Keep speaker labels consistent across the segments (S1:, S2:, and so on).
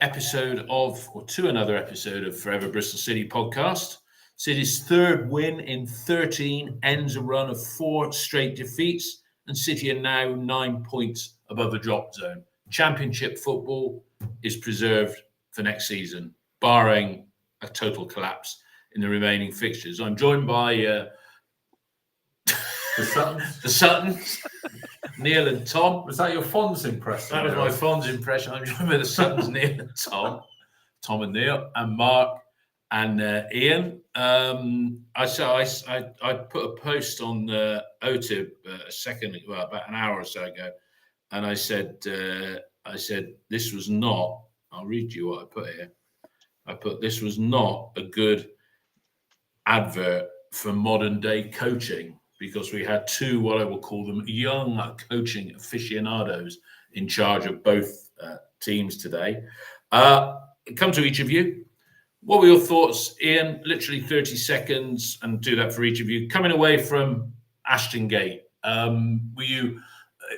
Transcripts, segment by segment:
S1: to another episode of Forever Bristol City podcast. City's third win in 13 ends a run of 4 straight defeats, and City are now 9 points above the drop zone. Championship football is preserved for next season, barring a total collapse in the remaining fixtures. I'm joined by the Suttons, Neil and Tom.
S2: Was that your Fonz impression?
S1: That was my Fonz impression. I'm joined by the Suttons, Neil and Tom and Neil, and Mark and Ian. I put a post on OTIB about an hour or so ago, and I said this was not. I'll read you what I put here. I put this was not a good advert for modern day coaching, because we had 2, what I will call them, young coaching aficionados in charge of both teams today. Come to each of you. What were your thoughts, Ian? Literally 30 seconds, and do that for each of you. Coming away from Ashton Gate,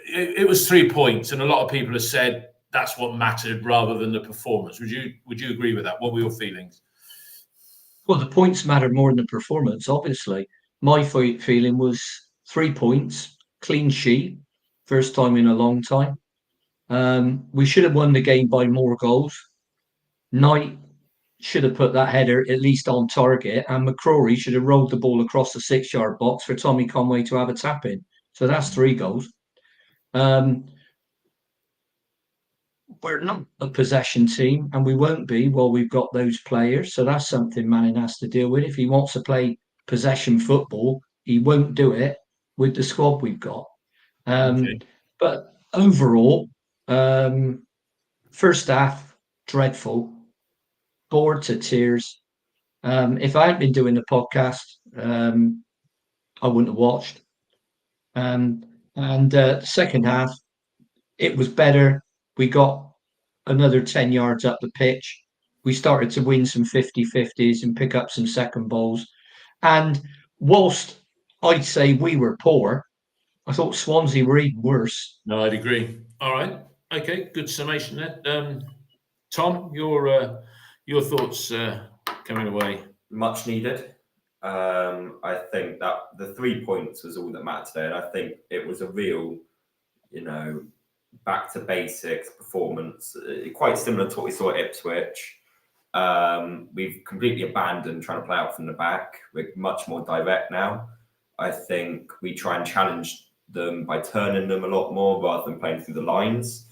S1: it was 3 points, and a lot of people have said that's what mattered rather than the performance. Would you agree with that? What were your feelings?
S3: Well, the points mattered more than the performance, obviously. My feeling was 3 points, clean sheet, first time in a long time. We should have won the game by more goals. Knight should have put that header at least on target, and McCrory should have rolled the ball across the 6-yard box for Tommy Conway to have a tap in. So that's 3 goals. We're not a possession team, and we won't be while we've got those players. So that's something Manning has to deal with. If he wants to play possession football, he won't do it with the squad we've got. Okay. But overall, first half, dreadful, bored to tears. If I hadn't been doing the podcast, I wouldn't have watched. And the second half, it was better. We got another 10 yards up the pitch. We started to win some 50-50s and pick up some second balls. And whilst I'd say we were poor, I thought Swansea were even worse.
S1: No, I'd agree. All right. Okay, good summation there. Tom, your thoughts coming away?
S4: Much needed. I think that the 3 points was all that mattered today. And I think it was a real, back to basics performance, quite similar to what we saw at Ipswich. We've completely abandoned trying to play out from the back. We're much more direct now. I think we try and challenge them by turning them a lot more rather than playing through the lines.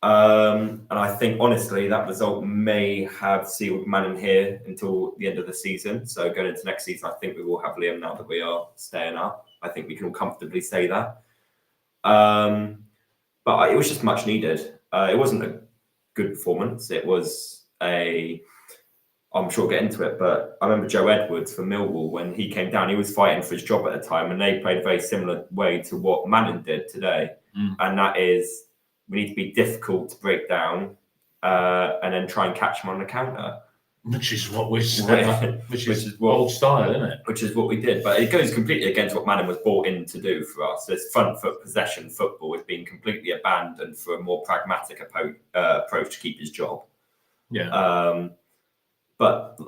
S4: And I think, honestly, that result may have sealed Manning here until the end of the season. So going into next season, I think we will have Liam now that we are staying up. I think we can all comfortably say that. But it was just much needed. It wasn't a good performance. It was I'm sure we'll get into it, but I remember Joe Edwards from Millwall, when he came down, he was fighting for his job at the time, and they played a very similar way to what Manning did today. And that is, we need to be difficult to break down and then try and catch them on the counter.
S1: Which is what which is old style, isn't it?
S4: Which is what we did, but it goes completely against what Manning was brought in to do for us. This front foot possession football has been completely abandoned for a more pragmatic approach to keep his job.
S1: Yeah.
S4: But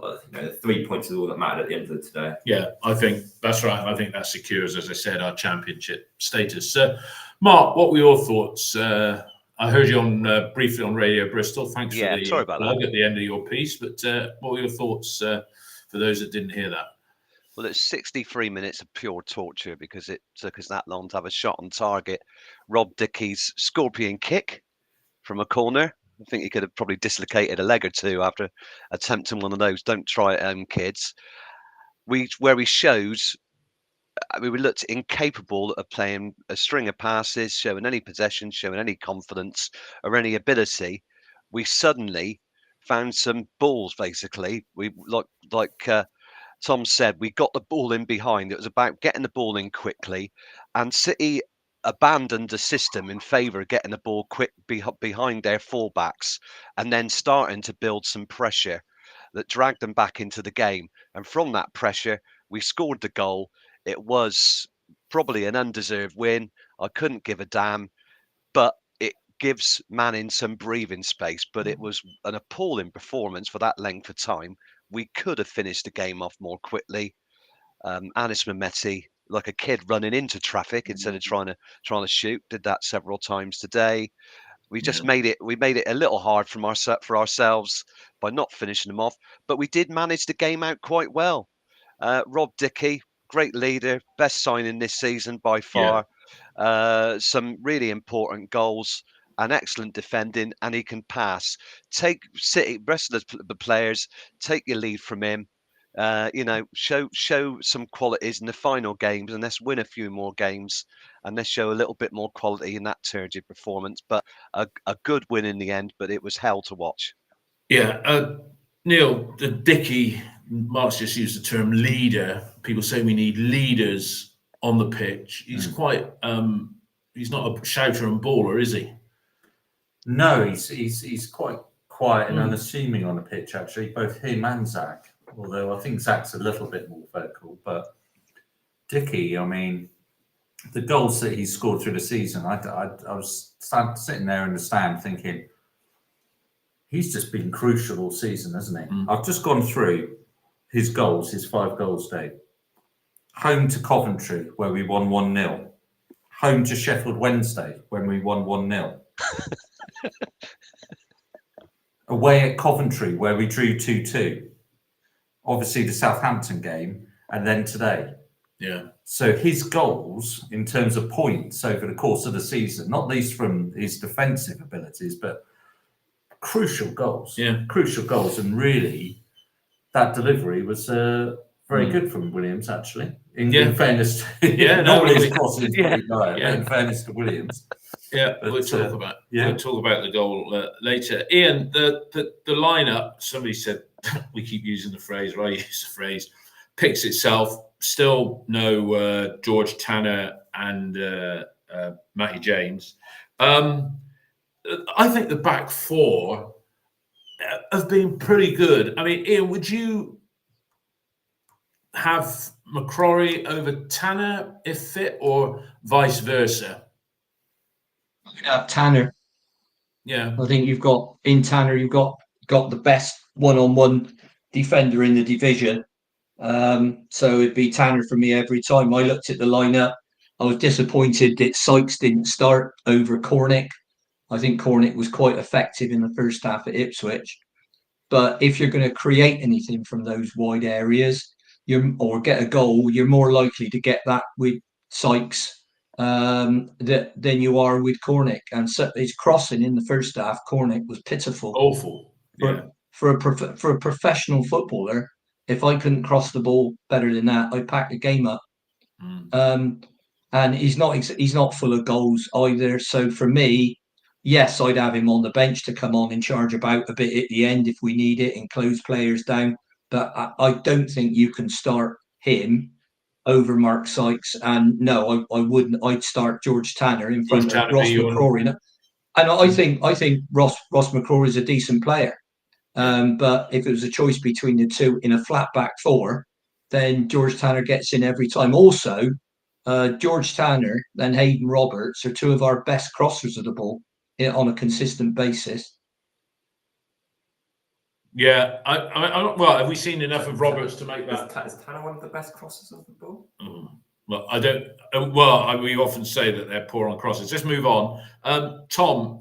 S4: 3 points is all that mattered at the end of today.
S1: Yeah, I think that's right. I think that secures, as I said, our championship status. Mark, what were your thoughts? I heard you briefly on Radio Bristol. Thanks for the plug at the end of your piece. But what were your thoughts for those that didn't hear that?
S5: Well, it's 63 minutes of pure torture because it took us that long to have a shot on target. Rob Dickey's scorpion kick from a corner. I think he could have probably dislocated a leg or two after attempting one of those. Don't try it, kids. Where we showed, we looked incapable of playing a string of passes, showing any possession, showing any confidence or any ability. We suddenly found some balls. Basically, we like Tom said, we got the ball in behind. It was about getting the ball in quickly, and City abandoned the system in favour of getting the ball quick behind their fullbacks and then starting to build some pressure that dragged them back into the game. And from that pressure, we scored the goal. It was probably an undeserved win. I couldn't give a damn, but it gives Manning some breathing space, but it was an appalling performance for that length of time. We could have finished the game off more quickly. Anis Mehmeti, like a kid running into traffic instead of trying to shoot, did that several times today. We just made it a little hard for ourselves by not finishing them off, but we did manage the game out quite well. Rob Dickey, great leader, best signing this season by far. Some really important goals and excellent defending, and he can pass. Take City, rest of the players, take your lead from him. Show some qualities in the final games, and let's win a few more games, and let's show a little bit more quality in that turgid performance. But a good win in the end, but it was hell to watch.
S1: Yeah, Neil, the Dickey, Mark's just used the term leader. People say we need leaders on the pitch. He's quite, he's not a shouter and baller, is he?
S2: No, he's quite quiet and unassuming on the pitch, actually, both him and Zach. Although I think Zach's a little bit more vocal. But Dickey, I mean, the goals that he scored through the season, I was sitting there in the stand thinking, he's just been crucial all season, hasn't he? I've just gone through his goals, his 5 goals, Dave. Home to Coventry, where we won 1-0. Home to Sheffield Wednesday, when we won 1-0. Away at Coventry, where we drew 2-2. Obviously, the Southampton game, and then today.
S1: Yeah.
S2: So his goals, in terms of points over the course of the season, not least from his defensive abilities, but crucial goals.
S1: Yeah.
S2: Crucial goals. And really, that delivery was very good from Williams, actually. In fairness to normally his crossing is pretty bad, but in fairness to Williams.
S1: Yeah,
S2: But,
S1: we'll talk about the goal later. Ian, the lineup, somebody said, we keep using the phrase, or I use the phrase, picks itself. Still no George Tanner and Matty James. I think the back four have been pretty good. I mean, Ian, would you have McCrory over Tanner if fit, or vice versa?
S3: Tanner.
S1: Yeah.
S3: I think you've got Tanner, you've got the best one-on-one defender in the division. So it'd be Tanner for me every time. I looked at the lineup. I was disappointed that Sykes didn't start over Cornick. I think Cornick was quite effective in the first half at Ipswich. But if you're going to create anything from those wide areas, or get a goal, you're more likely to get that with Sykes than you are with Cornick. And so his crossing in the first half, Cornick, was pitiful.
S1: Awful.
S3: For a professional footballer, if I couldn't cross the ball better than that, I'd pack the game up. And he's not full of goals either. So for me, yes, I'd have him on the bench to come on and charge about a bit at the end if we need it and close players down. But I don't think you can start him over Mark Sykes. And no, I wouldn't. I'd start George Tanner in front of Ross McCrory. And I think Ross McCrory is a decent player. But if it was a choice between the two in a flat back four, then George Tanner gets in every time. Also, George Tanner and Hayden Roberts are two of our best crossers of the ball on a consistent basis.
S1: Yeah, well, have we seen enough of Roberts to make that?
S4: Is Tanner one of the best crossers of the ball?
S1: Well, I don't. Well, we often say that they're poor on crosses. Let's move on. Tom,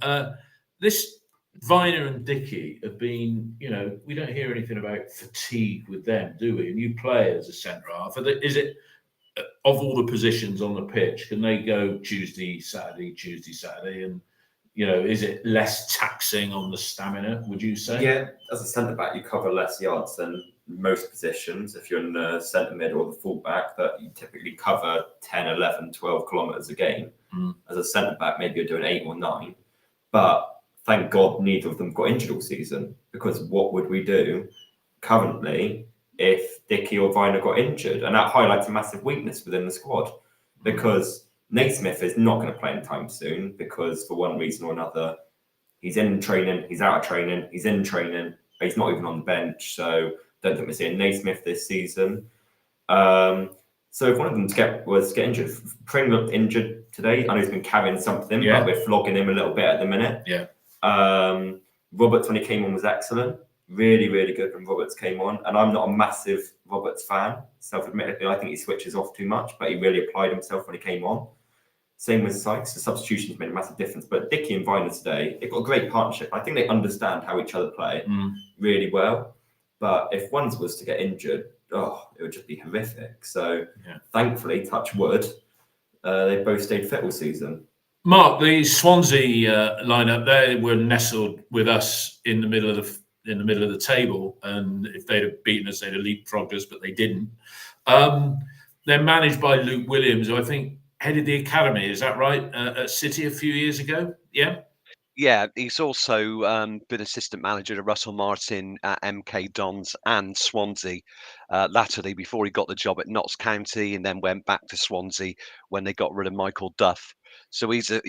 S1: this Viner and Dickey have been, we don't hear anything about fatigue with them, do we? And you play as a centre half. Is it, of all the positions on the pitch, can they go Tuesday, Saturday, and is it less taxing on the stamina, would you say?
S4: Yeah, as a centre back, you cover less yards than most positions. If you're in the centre mid or the full back, that you typically cover 10, 11, 12 kilometres a game. As a centre back, maybe you're doing 8 or 9. But thank God neither of them got injured all season, because what would we do currently if Dickey or Viner got injured? And that highlights a massive weakness within the squad, because Naismith is not going to play anytime soon, because for one reason or another, he's in training, he's out of training, he's in training, but he's not even on the bench. So don't think we're seeing Naismith this season. So if one of them was to get injured, Pring looked injured today. I know he's been carrying something,
S1: Yeah.
S4: but we're flogging him a little bit at the minute.
S1: Yeah.
S4: Roberts, when he came on, was excellent. Really, really good when Roberts came on. And I'm not a massive Roberts fan, self-admittedly. I think he switches off too much, but he really applied himself when he came on. Same with Sykes. The substitutions made a massive difference. But Dickie and Viner today, they've got a great partnership. I think they understand how each other play really well. But if one was to get injured, it would just be horrific. So thankfully, touch wood, they both stayed fit all season.
S1: Mark, the Swansea lineup, they were nestled with us in the middle of the table, and if they'd have beaten us, they'd have leapfrogged us, but they didn't. They're managed by Luke Williams, who I think headed the academy. Is that right? At City a few years ago. Yeah.
S5: Yeah, he's also been assistant manager to Russell Martin at MK Dons and Swansea, latterly before he got the job at Notts County, and then went back to Swansea when they got rid of Michael Duff. So he's a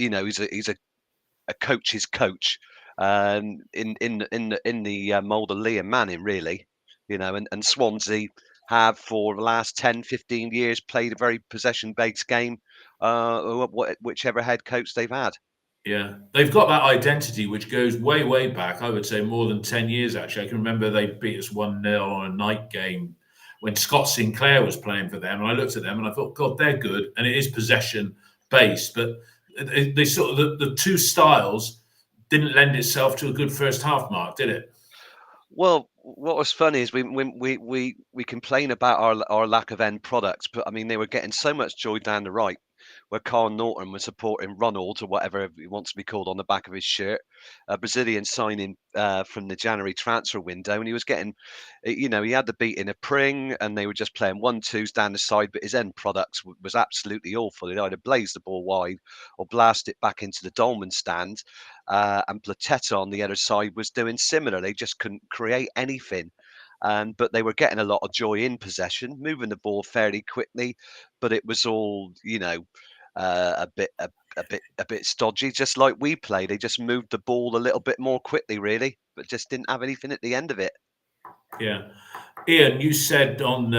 S5: coach's coach, in the mould of Liam Manning, really, and Swansea have for the last 10, 15 years played a very possession-based game, whichever head coach they've had.
S1: Yeah, they've got that identity which goes way, way back. I would say more than 10 years, actually. I can remember they beat us 1-0 on a night game when Scott Sinclair was playing for them. And I looked at them and I thought, God, they're good. And it is possession-based. But they sort of, the two styles didn't lend itself to a good first half, Mark, did it?
S5: Well, what was funny is we complain about our lack of end products, but I mean they were getting so much joy down the right, where Carl Norton was supporting Ronald or whatever he wants to be called on the back of his shirt, a Brazilian signing from the January transfer window, and he was getting, he had the beating of Pring, and they were just playing 1-2s down the side, but his end products was absolutely awful. He'd either blaze the ball wide or blast it back into the Dolman stand. And Platetta on the other side was doing similar. They just couldn't create anything. But they were getting a lot of joy in possession, moving the ball fairly quickly. But it was all, a bit stodgy, just like we play. They just moved the ball a little bit more quickly, really, but just didn't have anything at the end of it.
S1: Yeah, Ian, you said on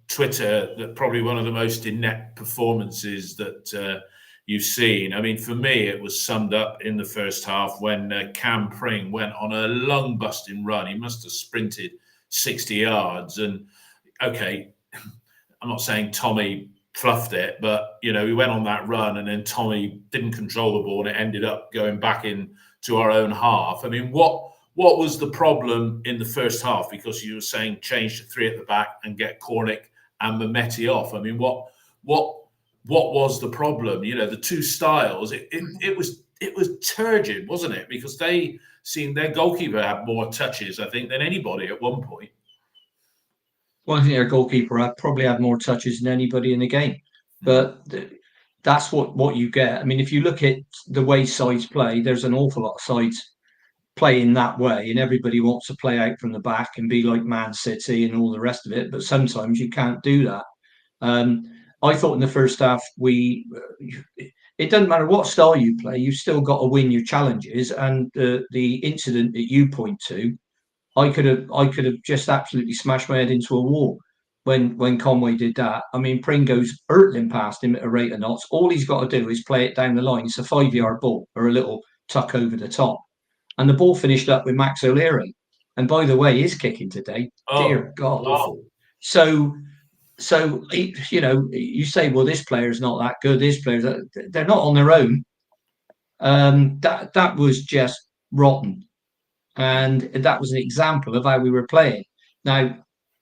S1: Twitter that probably one of the most inept performances that you've seen. I mean, for me, it was summed up in the first half when Cam Pring went on a lung-busting run. He must have sprinted 60 yards. And, okay, I'm not saying Tommy fluffed it, but, he went on that run and then Tommy didn't control the ball and it ended up going back into our own half. I mean, what was the problem in the first half? Because you were saying change to 3 at the back and get Cornick and Mehmeti off. I mean, what was the problem? The two styles. It was turgid, wasn't it? Because they seemed their goalkeeper had more touches, I think, than anybody at one point.
S3: Well, I think their goalkeeper probably had more touches than anybody in the game, but that's what you get. I mean, if you look at the way sides play, there's an awful lot of sides playing that way, and everybody wants to play out from the back and be like Man City and all the rest of it. But sometimes you can't do that. I thought in the first half it doesn't matter what style you play, you've still got to win your challenges. And the incident that you point to, I could have just absolutely smashed my head into a wall when Conway did that. I mean, Pringo's hurtling past him at a rate of knots. All he's got to do is play it down the line. It's a 5-yard ball or a little tuck over the top. And the ball finished up with Max O'Leary. And by the way, his kicking today, dear God.
S1: Awful.
S3: So, you say, well, this player's not that good. This player's, they're not on their own. That was just rotten. And that was an example of how we were playing. Now,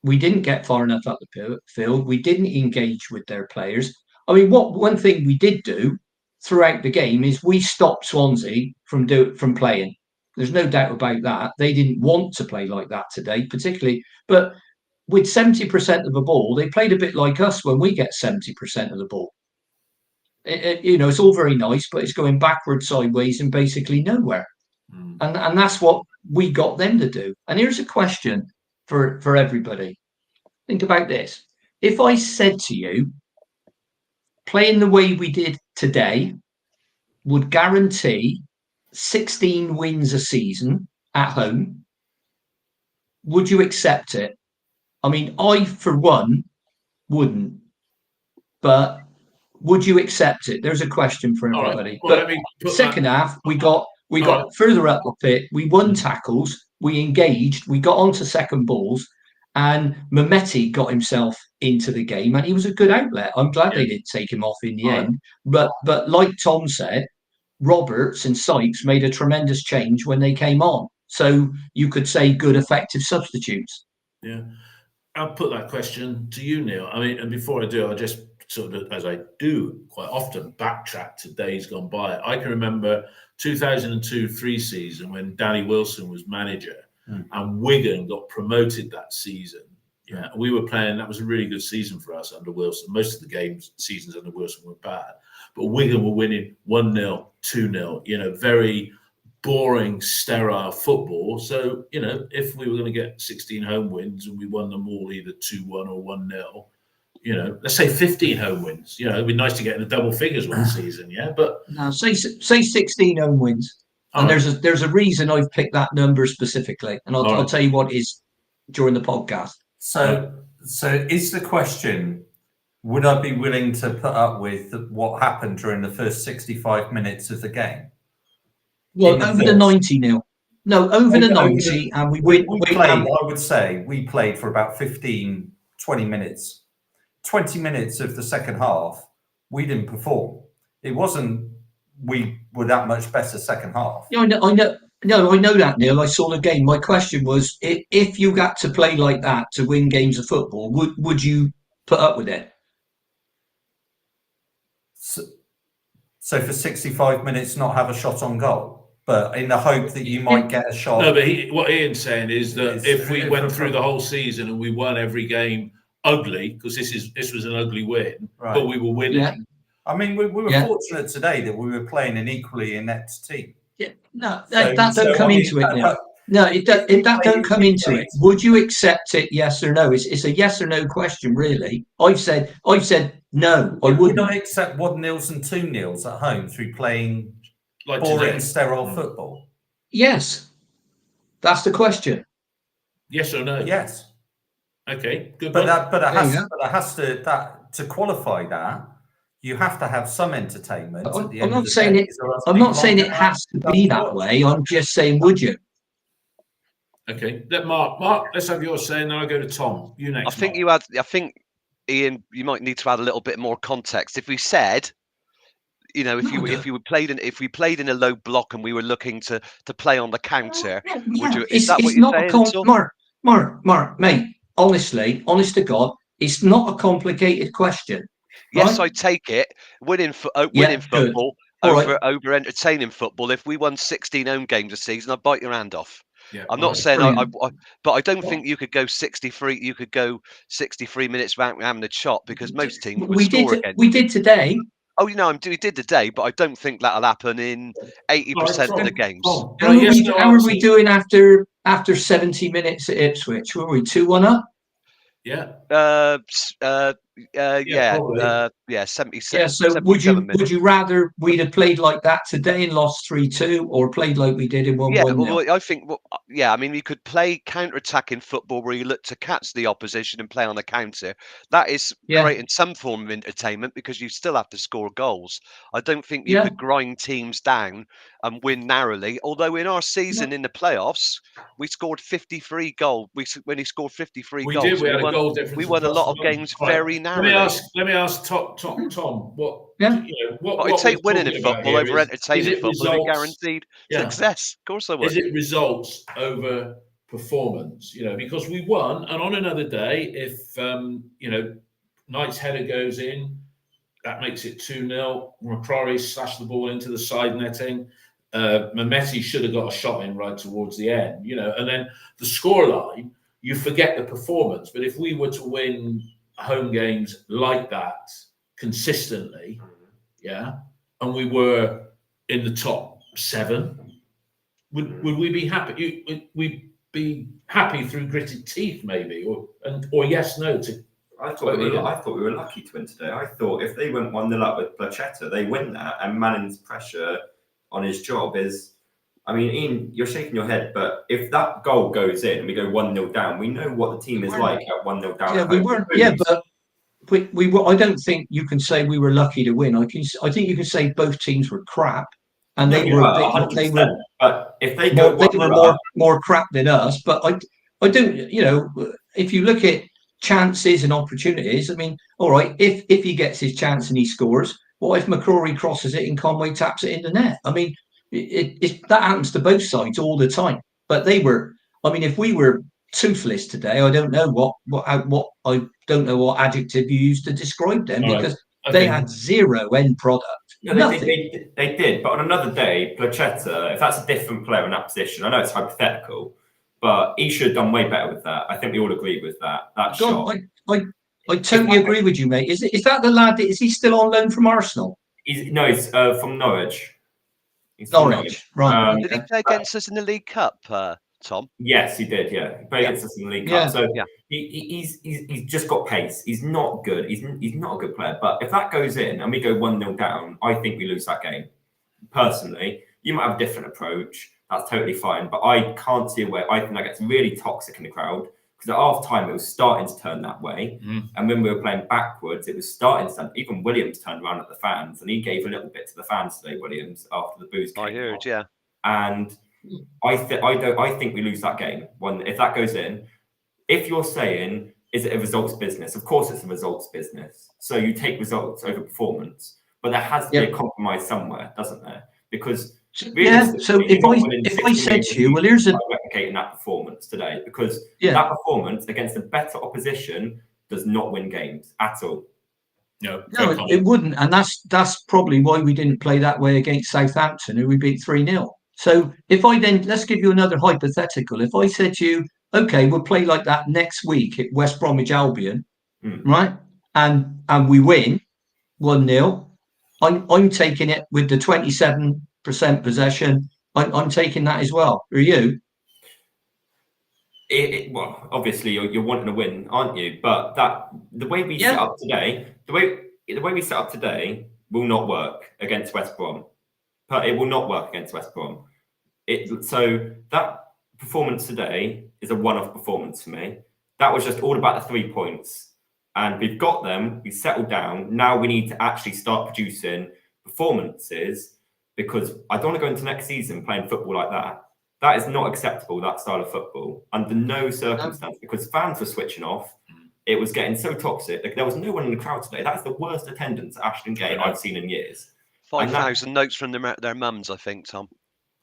S3: we didn't get far enough up the field. We didn't engage with their players. I mean, one thing we did do throughout the game is we stopped Swansea from playing. There's no doubt about that. They didn't want to play like that today, particularly. But with 70% of the ball, they played a bit like us when we get 70% of the ball. It's all very nice, but it's going backwards, sideways, and basically nowhere. And that's what we got them to do. And here's a question for everybody. Think about this. If I said to you, playing the way we did today would guarantee 16 wins a season at home, would you accept it? I mean, I, for one, wouldn't. but would you accept it? There's a question for
S1: All right.
S3: everybody.
S1: Well,
S3: But
S1: let me put
S3: second half, we got
S1: right.
S3: further up the pitch. We won tackles. We engaged. We got onto second balls, and Mehmeti got himself into the game, and he was a good outlet. I'm glad they didn't take him off in the
S1: All right.
S3: end. But like Tom said, Roberts and Sykes made a tremendous change when they came on. So you could say good, effective substitutes.
S1: Yeah. I'll put that question to you, Neil. I mean, and before I do, I'll just sort of, as I do quite often, backtrack to days gone by. I can remember 2002-03 season when Danny Wilson was manager and Wigan got promoted that season. Yeah, we were playing. That was a really good season for us under Wilson. Most of the seasons under Wilson were bad, but Wigan were winning 1-0, 2-0. You know, very boring, sterile football. So, you know, if we were going to get 16 home wins and we won them all either 2-1 or 1-0, you know, let's say 15 home wins. You know, it'd be nice to get in the double figures one season, yeah. But
S3: no, say 16 home wins, and there's a reason I've picked that number specifically, and I'll tell you what is during the podcast.
S2: So is the question: would I be willing to put up with what happened during the first 65 minutes of the game?
S3: Well, over the 90 nil. No, over the 90, and we win.
S2: We played, I would say, we played for about 15, 20 minutes. 20 minutes of the second half, we didn't perform. It wasn't we were that much better second half.
S3: Yeah, I know. No, I know that, Neil. I saw the game. My question was, if you got to play like that to win games of football, would you put up with it?
S2: So for 65 minutes, not have a shot on goal, but in the hope that you might get a shot.
S1: No, but what Ian's saying is that if we went through the whole season and we won every game ugly, because this was an ugly win, but we were winning.
S3: Yeah.
S2: I mean, we were fortunate today that we were playing an equally inept team.
S3: Yeah, no, that don't come into it now. No, if that don't come into it, would you accept it? Yes or no? It's a yes or no question, really. I've said no. I wouldn't.
S2: Would I accept 1-0s and 2-0s at home through playing like boring, sterile football?
S3: Yes, that's the question.
S1: Yes or no?
S2: Yes.
S1: Okay, good.
S2: But to qualify that, you have to have some entertainment.
S3: I'm not saying it has to be that way. I'm just saying, would you?
S1: Okay, let Mark, let's have yours say, and then I'll go to Tom. You next.
S5: I think Ian, you might need to add a little bit more context. If we said, you know, if we played in a low block and we were looking to play on the counter, would you? Is that what you're saying?
S3: Mark, mate. Honestly, honest to God, it's not a complicated question.
S5: Yes, right? I take it. Winning football over entertaining football. If we won 16 home games a season, I'd bite your hand off. Yeah, I'm not saying but I don't think you could go 63. You could go 63 minutes without having a shot because most teams would score again.
S3: We did today.
S5: Oh, you know, we did today, but I don't think that'll happen in 80% of the games.
S3: How are we doing after 70 minutes at Ipswich? Were we 2-1 up?
S1: Yeah.
S5: 76.
S3: Yeah. So would you rather we'd have played like that today and lost 3-2, or played like we did in 1-1?
S5: Yeah, well, I think. I mean, you could play counter-attacking football where you look to catch the opposition and play on the counter. That is creating some form of entertainment because you still have to score goals. I don't think you could grind teams down and win narrowly. Although in our season in the playoffs, we scored 53 goals. When he scored 53 goals,
S1: we had a goal difference.
S5: We won a lot of games very narrowly.
S1: Let me ask Tom. What?
S5: Yeah. What I take winning in football over entertaining football is guaranteed success. Of course, I would.
S1: Is it results over performance? You know, because we won, and on another day, if Knight's header goes in, that makes it 2-0. McCrory slashed the ball into the side netting. Mehmeti should have got a shot in right towards the end. You know, and then the scoreline, you forget the performance. But if we were to win home games like that consistently, and we were in the top 7, would we be happy? Would we be happy through gritted teeth, maybe, or yes, no to?
S4: I thought we were lucky to win today. I thought if they went 1-0 up with Blachetta, they win that, and Manning's pressure on his job is. I mean, Ian, you're shaking your head, but if that goal goes in and we go 1-0 down, we know what the team is like at 1-0 down.
S3: Yeah, we weren't. Yeah, I don't think you can say we were lucky to win. I think you can say both teams were crap, and they were
S4: 100%. But if they
S3: more,
S4: go
S3: they
S4: 1-0
S3: were
S4: up,
S3: more crap than us. But I don't, if you look at chances and opportunities, I mean, all right, if he gets his chance and he scores, what if McCrory crosses it and Conway taps it in the net? I mean, that happens to both sides all the time. But they were, I mean, if we were toothless today, I don't know what I don't know what adjective you used to describe them,
S1: All right.
S3: because
S1: Okay.
S3: they had zero end product.
S4: no,
S3: Nothing.
S4: they did. But on another day, Placheta, if that's a different player in that position, I know it's hypothetical, but he should have done way better with that. I think we all agree with that. That shot.
S3: I totally agree with you, mate. Is that the lad? Is he still on loan from Arsenal?
S4: He's from Norwich. He's from
S3: Norwich, right?
S5: Did he play against us in the League Cup, Tom?
S4: Yes, he did. Yeah, he played against us in the League Cup. So he's just got pace. He's not good. He's not a good player. But if that goes in and we go 1-0 down, I think we lose that game. Personally, you might have a different approach. That's totally fine. But I can't see a way. I think that gets really toxic in the crowd, because at half time it was starting to turn that way. And when we were playing backwards, it was starting to turn. Even Williams turned around at the fans, and he gave a little bit to the fans today, Williams, after the booze came
S5: I heard,
S4: off.
S5: yeah.
S4: And I think we lose that game. If that goes in, if you're saying, is it a results business? Of course it's a results business. So you take results over performance, but there has to be a compromise somewhere, doesn't there? Because
S3: so if I said to you, well, here's
S4: replicating that performance today, because that performance against a better opposition does not win games at all.
S1: No,
S3: it wouldn't, and that's probably why we didn't play that way against Southampton, who we beat 3-0. So if I then, let's give you another hypothetical. If I said to you, okay, we'll play like that next week at West Bromwich Albion, right? And we win 1-0. I'm taking it with the 27% possession. I'm taking that as well. Are you?
S4: Well, obviously you're wanting to win, aren't you? But the way we set up today, the way we set up today will not work against West Brom. But it will not work against West Brom. So that performance today is a one-off performance for me. That was just all about the 3 points, and we've got them. We settled down. Now we need to actually start producing performances, because I don't want to go into next season playing football like that. That is not acceptable, that style of football, under no circumstance, because fans were switching off. It was getting so toxic. Like, there was no one in the crowd today. That's the worst attendance at Ashton Gate I've seen in years.
S5: 5,000 notes from their mums, I think, Tom.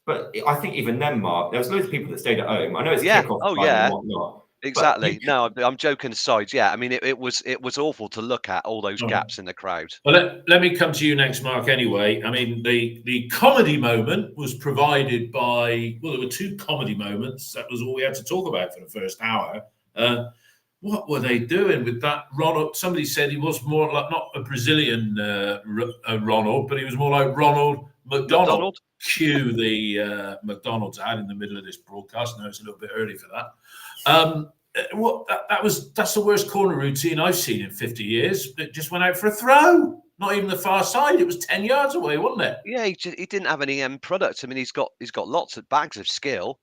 S4: But I think even then, Mark, there was loads of people that stayed at home. I know it's kickoff time and whatnot.
S5: Exactly. No, I'm joking aside. Yeah, I mean, it was awful to look at, all those gaps in the crowd.
S1: Well, let me come to you next, Mark, anyway. I mean, the comedy moment was provided by, well, there were two comedy moments. That was all we had to talk about for the first hour. What were they doing with that Ronald? Somebody said he was more like, not a Brazilian Ronald, but he was more like Ronald McDonald. Cue the McDonald's ad in the middle of this broadcast. No, it's a little bit early for that. That's the worst corner routine I've seen in 50 years. It just went out for a throw. Not even the far side. It was 10 yards away, wasn't it?
S5: Yeah, he didn't have any end product. I mean, he's got lots of bags of skill,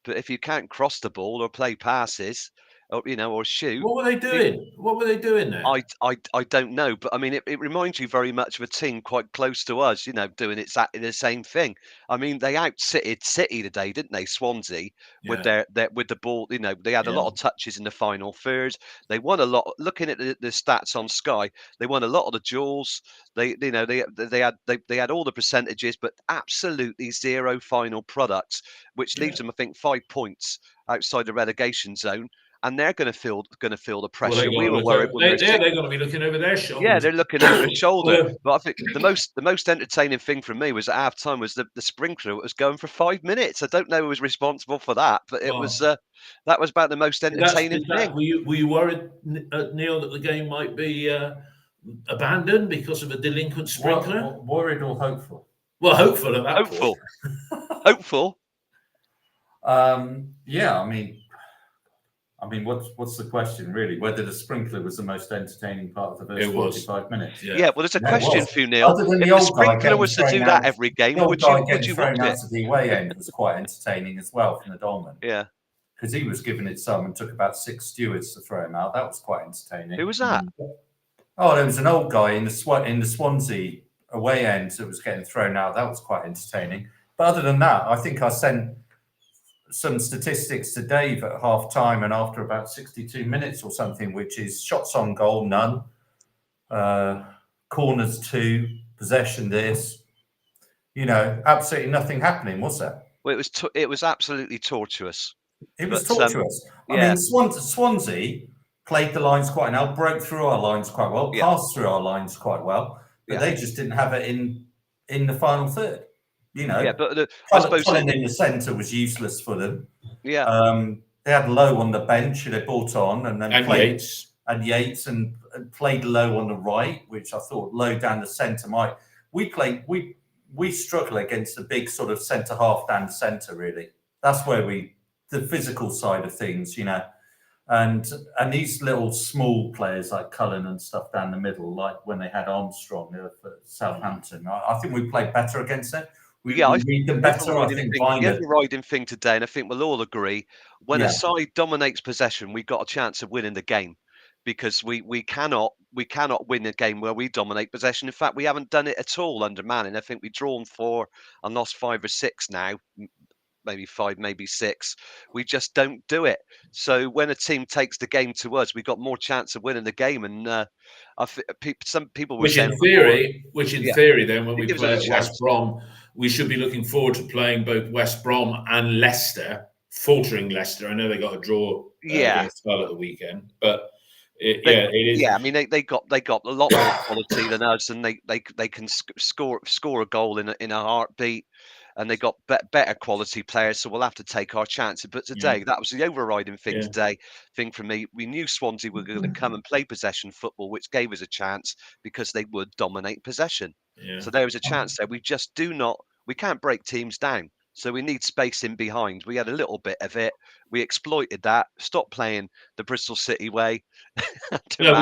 S5: but if you can't cross the ball or play passes, or shoot.
S1: What were they doing? What were they doing there?
S5: I don't know, but I mean, it reminds you very much of a team quite close to us, doing exactly the same thing. I mean, they out-City'd City today, didn't they? Swansea with with the ball. They had a lot of touches in the final third. They won a lot. Looking at the stats on Sky, they won a lot of the duels. They had all the percentages, but absolutely zero final products, which leaves them, I think, 5 points outside the relegation zone. And they're going to feel the pressure.
S1: Well, we were worried. They're going to be looking over their shoulders.
S5: Yeah, they're looking over their shoulder. But I think the most entertaining thing for me was at half time was the sprinkler was going for 5 minutes. I don't know who was responsible for that, but it was that was about the most entertaining thing.
S1: Were you worried, Neil, that the game might be abandoned because of a delinquent sprinkler?
S2: Worried or hopeful?
S1: Well, hopeful at that
S5: Hopeful.
S1: point.
S5: Hopeful.
S2: Yeah, I mean, what's the question, really? Whether the sprinkler was the most entertaining part of the first 45 minutes?
S5: Yeah, well, there's a question for you, Neil. If the sprinkler was to do that every game, would you watch it?
S2: Out of the away end was quite entertaining as well from the Dolman.
S5: Yeah.
S2: Because he was giving it some and took about 6 stewards to throw him out. That was quite entertaining.
S5: Who was that?
S2: Oh, there was an old guy in the Swansea away end that was getting thrown out. That was quite entertaining. But other than that, I think I sent some statistics to Dave at half time and after about 62 minutes or something, which is shots on goal, none, corners 2, possession this, absolutely nothing happening, was there?
S5: Well, it was absolutely tortuous.
S2: It was
S5: But,
S2: tortuous. I
S5: yeah.
S2: mean, Swansea played the lines quite well, broke through our lines quite well,
S5: Yeah.
S2: passed through our lines quite well, but
S5: Yeah.
S2: they just didn't have it in the final third.
S5: Yeah, but I suppose
S2: Cullen in the centre was useless for them.
S5: yeah,
S2: They had Lowe on the bench who they brought on, and then Yates and played Lowe on the right, which I thought Lowe down the centre might. We struggle against the big sort of centre half down the centre. Really, that's where the physical side of things, and these little small players like Cullen and stuff down the middle, like when they had Armstrong for Southampton. I think we played better against them. We read them better. I think
S5: the overriding thing today, and I think we'll all agree, when a side dominates possession, we've got a chance of winning the game, because we cannot win a game where we dominate possession. In fact, we haven't done it at all under Manning. I think we've drawn 4 and lost 5 or 6 now, maybe 5, maybe 6. We just don't do it. So when a team takes the game to us, we've got more chance of winning the game. And some people were saying,
S1: which in theory, then when we play at
S5: chance.
S1: West Brom, we should be looking forward to playing both West Brom and Leicester, faltering Leicester. I know they got a draw against Hull at the weekend, but it is.
S5: Yeah, I mean they got a lot more quality than us, and they can score a goal in a heartbeat, and they got better quality players. So we'll have to take our chances. But today, that was the overriding thing. Thing for me, we knew Swansea were going to come and play possession football, which gave us a chance because they would dominate possession.
S1: Yeah.
S5: So there was a chance there. We just we can't break teams down. So we need space in behind. We had a little bit of it. We exploited that. Stopped playing the Bristol City way.
S1: No,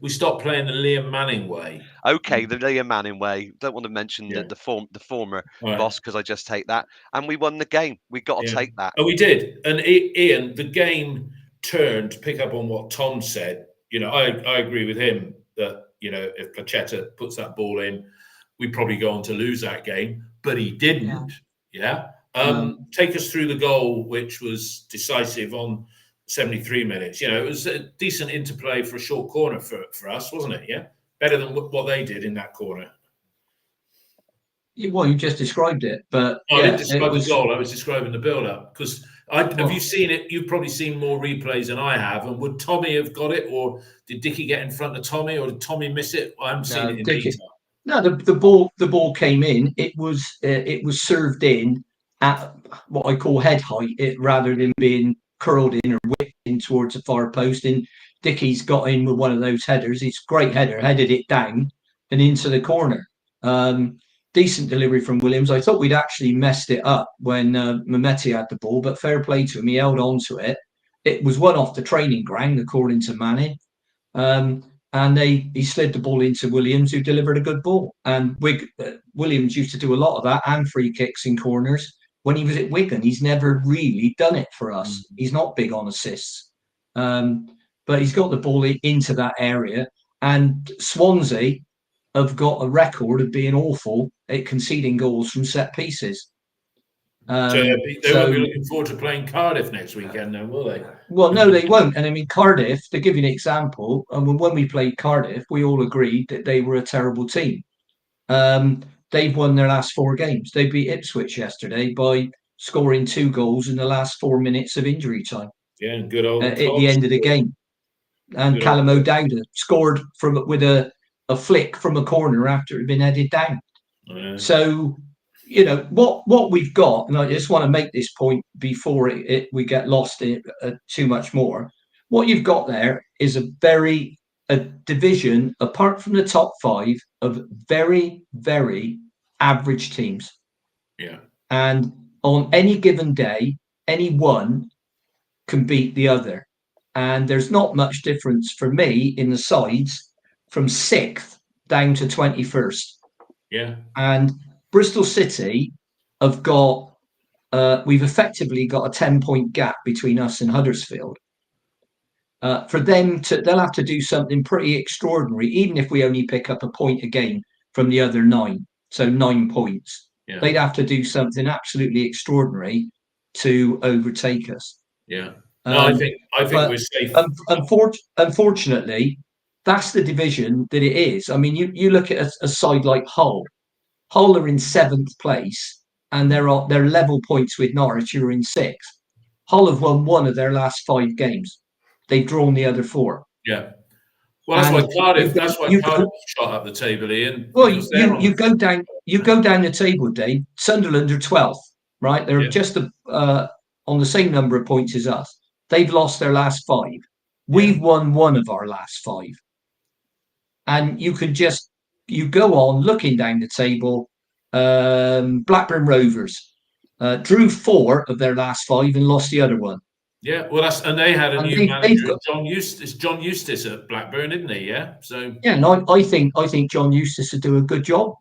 S1: we stopped playing the Liam Manning way.
S5: Okay, the Liam Manning way. Don't want to mention the former boss, because I just hate that. And we won the game. We got to take that.
S1: Oh, we did. And Ian, the game turned. To pick up on what Tom said, I agree with him that if Pacheta puts that ball in, we probably go on to lose that game. But he didn't. Take us through the goal, which was decisive on 73 minutes. It was a decent interplay for a short corner for us, wasn't it? Yeah, better than what they did in that corner.
S3: Well, you just described it, but
S1: I didn't describe the goal. I was describing the build-up, because have you seen it? You've probably seen more replays than I have. And would Tommy have got it, or did Dickie get in front of Tommy, or did Tommy miss it? I haven't seen it in detail.
S3: No, the ball came in. It was served in at what I call head height, rather than being curled in or whipped in towards the far post. And Dickie's got in with one of those headers. It's a great header, headed it down and into the corner. Decent delivery from Williams. I thought we'd actually messed it up when Mehmeti had the ball, but fair play to him. He held on to it. It was one off the training ground, according to Manning. And he slid the ball into Williams, who delivered a good ball. And Williams used to do a lot of that and free kicks in corners when he was at Wigan. He's never really done it for us. He's not big on assists. But he's got the ball into that area. And Swansea have got a record of being awful at conceding goals from set pieces.
S1: So they won't be looking forward to playing Cardiff next weekend, then, will they?
S3: Well, no, they won't. And I mean, Cardiff, to give you an example, when we played Cardiff, we all agreed that they were a terrible team. They've won their last 4 games. They beat Ipswich yesterday by scoring 2 goals in the last 4 minutes of injury time.
S1: Yeah, and good old
S3: at the end of the game. And Callum O'Dowda scored with a flick from a corner after it had been headed down. So, what we've got, and I just want to make this point before we get lost in too much more. What you've got there is a division, apart from the top 5, of very, very average teams.
S1: Yeah.
S3: And on any given day, any one can beat the other. And there's not much difference for me in the sides from 6th down to 21st.
S1: Yeah.
S3: And Bristol City have got, we've effectively got a 10-point gap between us and Huddersfield. For them they'll have to do something pretty extraordinary, even if we only pick up a point a game from the other 9. So 9 points.
S1: Yeah.
S3: They'd have to do something absolutely extraordinary to overtake us.
S1: Yeah. No, I think
S3: but
S1: we're safe.
S3: Unfortunately, that's the division that it is. I mean, you look at a side like Hull. Hull are in 7th place, and they're level points with Norwich, who are in 6th. Hull have won 1 of their last 5 games. They've drawn the other 4.
S1: Yeah. Well, that's why Cardiff. That's why Cardiff shot up the table, Ian.
S3: Well, you go down the table, Dave. Sunderland are 12th, right? They're just on the same number of points as us. They've lost their last 5. We've won 1 of our last 5. And you go on looking down the table. Blackburn Rovers drew 4 of their last 5 and lost the other 1.
S1: Yeah, well, and they had a new manager, John Eustace at Blackburn, didn't he? Yeah, so
S3: yeah, and I think John Eustace would do a good job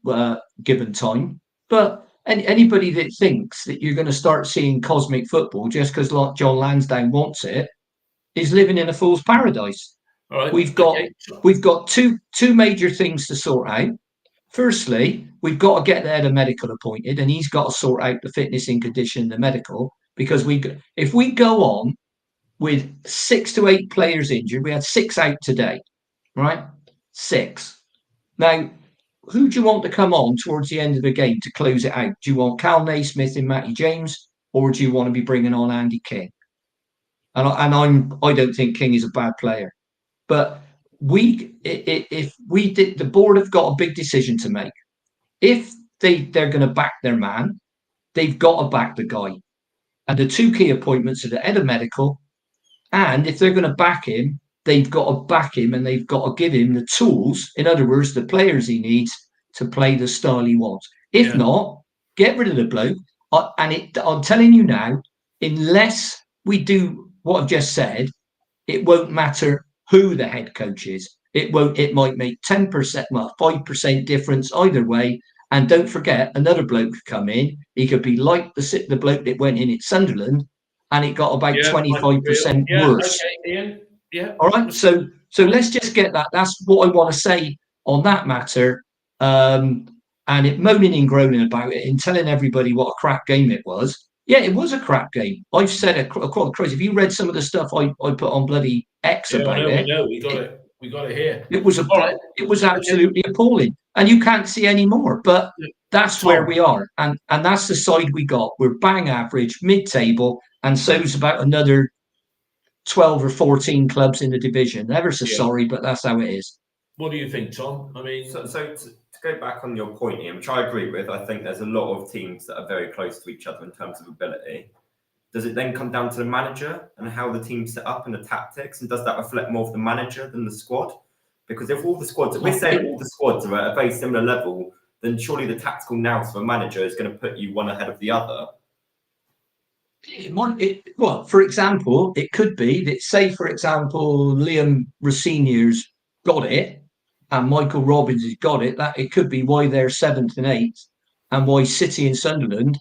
S3: given time. But anybody that thinks that you're going to start seeing cosmic football just because John Lansdowne wants it is living in a fool's paradise.
S1: All right,
S3: we've got two major things to sort out. Firstly, we've got to get the head of medical appointed, and he's got to sort out the fitness and condition, the medical. Because if we go on with 6 to 8 players injured, we had 6 out today, right? 6. Now, who do you want to come on towards the end of the game to close it out? Do you want Cal Naismith and Matty James, or do you want to be bringing on Andy King? And I don't think King is a bad player, but if we did, the board have got a big decision to make. If they're going to back their man, they've got to back the guy. And the 2 key appointments are the head of medical, and if they're going to back him, they've got to back him and they've got to give him the tools, in other words, the players he needs to play the style he wants. If not, get rid of the bloke. I'm telling you now, unless we do what I've just said, it won't matter who the head coach is. It might make 10%, well, 5% difference either way. And don't forget, another bloke could come in. He could be like the bloke that went in at Sunderland, and it got about 25% worse.
S1: Okay, Ian. Yeah.
S3: All right. So let's just get that. That's what I want to say on that matter. And it moaning and groaning about it and telling everybody what a crap game it was. Yeah, it was a crap game. I've said it across crazy. If you read some of the stuff I put on bloody X about it,
S1: we got it. We got it here.
S3: It was It was absolutely appalling, and you can't see any more. But that's where we are, and that's the side we got. We're bang average, mid-table, and so's about another 12 or 14 clubs in the division. Ever so sorry, but that's how it is.
S1: What do you think, Tom? I mean,
S4: so to go back on your point, Ian, which I agree with, I think there's a lot of teams that are very close to each other in terms of ability. Does it then come down to the manager and how the team's set up and the tactics? And does that reflect more of the manager than the squad? Because if all the squads, if we're saying all the squads are at a very similar level, then surely the tactical nous of a manager is going to put you one ahead of the other.
S3: Well, for example, it could be that, say, for example, Liam Rossinier's got it and Michael Robbins has got it. That it could be why they're 7th and 8th and why City and Sunderland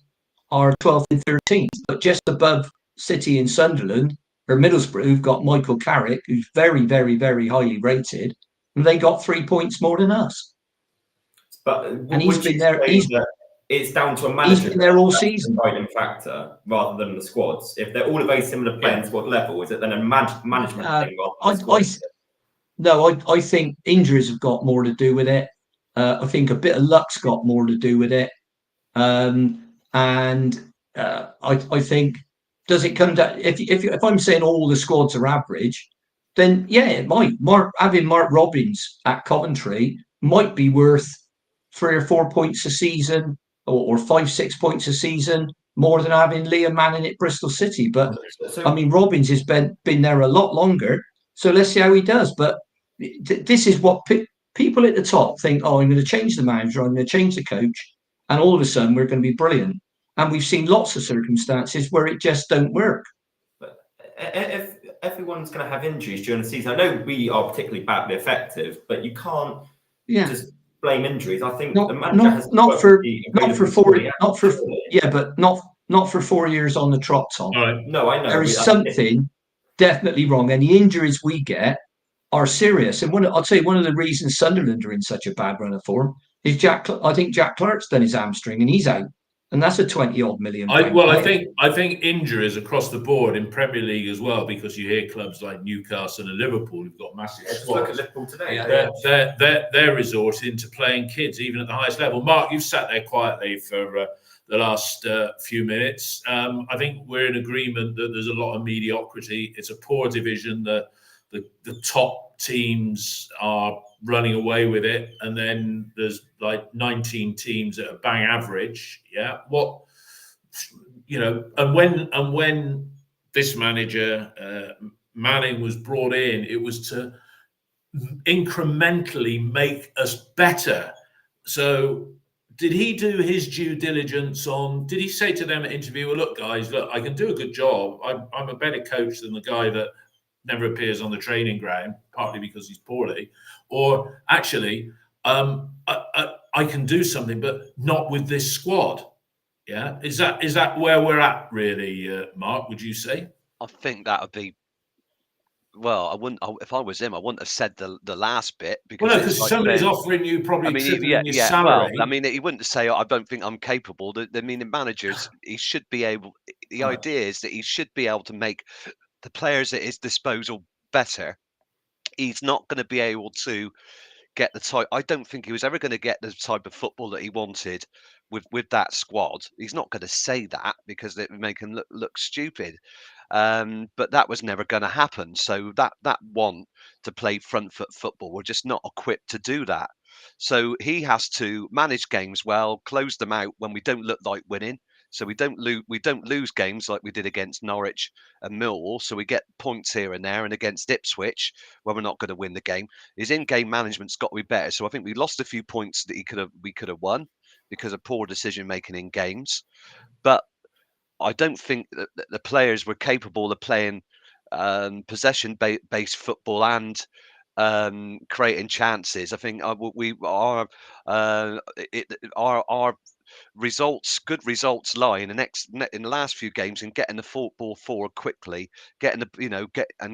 S3: are 12th and 13th. But just above City and Sunderland or Middlesbrough, who've got Michael Carrick, who's very, very, very highly rated, and they got 3 points more than us.
S4: But
S3: and he's been there.
S4: It's down to a manager.
S3: He's been there all season.
S4: Deciding factor rather than the squads. If they're all a very similar playing squad level, is it then a management thing?
S3: I think injuries have got more to do with it. I think a bit of luck's got more to do with it. I think, does it come down? If I'm saying all the squads are average, then yeah, it might. Having Mark Robbins at Coventry might be worth 3 or 4 points a season, or 5-6 points a season, more than having Liam Manning at Bristol City. But I mean, Robbins has been there a lot longer, so let's see how he does. But this is what people at the top think. Oh, I'm going to change the manager, I'm going to change the coach, and all of a sudden we're going to be brilliant. And we've seen lots of circumstances where it just don't work.
S4: But if everyone's going to have injuries during the season, I know we are particularly badly effective, but you can't just blame injuries. I think the manager has not for 4 years on the trot, Tom. No, I know.
S3: There is something. definitely wrong. And the injuries we get are serious. And I'll tell you, one of the reasons Sunderland are in such a bad run of form is I think Jack Clark's done his hamstring and he's out. And that's a 20-odd million pound player.
S1: I think injuries across the board in Premier League as well, because you hear clubs like Newcastle and Liverpool who've got massive
S4: Just
S1: squads.
S4: look at Liverpool today.
S1: They're resorting to playing kids even at the highest level. Mark, you've sat there quietly for the last few minutes. I think we're in agreement that there's a lot of mediocrity. It's a poor division. The top teams are running away with it, and then there's like 19 teams that are bang average. Yeah, and when this manager Manning was brought in, it was to incrementally make us better. So did he do his due diligence on, did he say to them at interview, well, look, guys, look, I can do a good job. I'm a better coach than the guy that never appears on the training ground, partly because he's poorly, or actually, I can do something, but not with this squad. Yeah, is that where we're at, really, Mark? Would you say?
S5: I think that would be. Well, I wouldn't. If I was him, I wouldn't have said the last bit because
S1: because somebody's offering you probably tripling your salary.
S5: Well, I mean, he wouldn't say, I don't think I'm capable. I mean, the managers, he should be able. The idea is that he should be able to make the players at his disposal better. He's not going to be able to get the type. I don't think he was ever going to get the type of football that he wanted with that squad. He's not going to say that because it would make him look stupid. But that was never going to happen. So that want to play front foot football, we're just not equipped to do that. So he has to manage games well, close them out when we don't look like winning. So we don't lose games like we did against Norwich and Millwall. So we get points here and there, and against Ipswich, where we're not going to win the game. His in-game management's got to be better. So I think we lost a few points that we could have won because of poor decision making in games. But I don't think that the players were capable of playing possession-based football and creating chances. I think our good results lie in the last few games in getting the football forward quickly, getting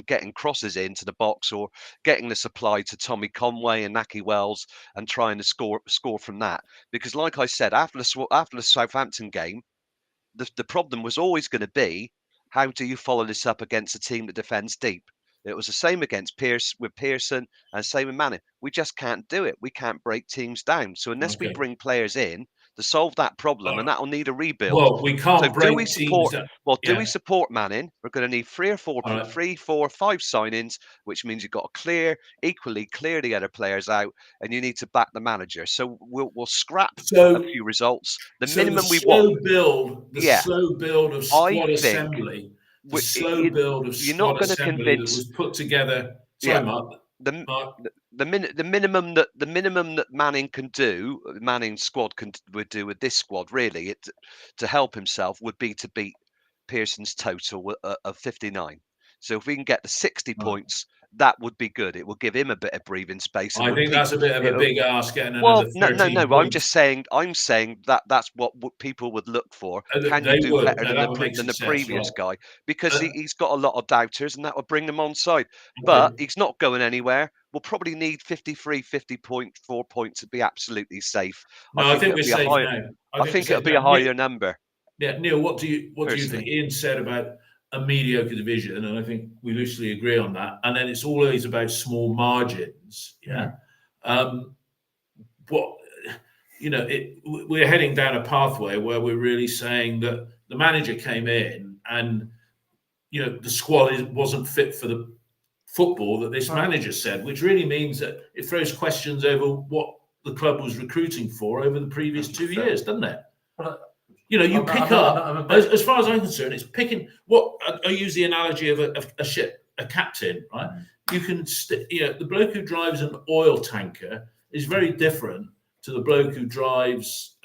S5: getting crosses into the box, or getting the supply to Tommy Conway and Naki Wells and trying to score from that. Because, like I said, after the Southampton game, the problem was always going to be, how do you follow this up against a team that defends deep? It was the same against Pearson and same with Manning. We just can't do it. We can't break teams down. So unless we bring players in to solve that problem, and that will need a rebuild.
S1: Well, we can't
S5: so
S1: break teams down.
S5: Do we support Manning? We're going to need 3, 4, 5 signings, which means you've got to equally clear the other players out, and you need to back the manager. So we'll scrap a few results. The minimum we want.
S1: Slow build of squad assembly. The slow build of squad assembly that was put together. Sorry, Mark.
S5: The minimum that Manning's squad would do with this squad, really, to help himself, would be to beat Pearson's total of 59. So if we can get the 60 points, that would be good. It will give him a bit of breathing space.
S1: I think that's a bit of a big ask. Getting another 13
S5: no.
S1: points.
S5: I'm saying that's what people would look for. Can you do better than the previous guy? Because he's got a lot of doubters, and that will bring them on side. But he's not going anywhere. We'll probably need 50.4 points to be absolutely safe.
S1: I think we're safe now.
S5: I think it'll be a higher number.
S1: Yeah, Neil, what do you think? Ian said about a mediocre division, and I think we loosely agree on that. And then it's always about small margins. Yeah. We're heading down a pathway where we're really saying that the manager came in and the squad wasn't fit for the football that this manager said, which really means that it throws questions over what the club was recruiting for over the previous 2 years, doesn't it? You pick up, as far as I'm concerned, it's picking what I use the analogy of a ship, a captain, right? You can, the bloke who drives an oil tanker is very different to the bloke who drives,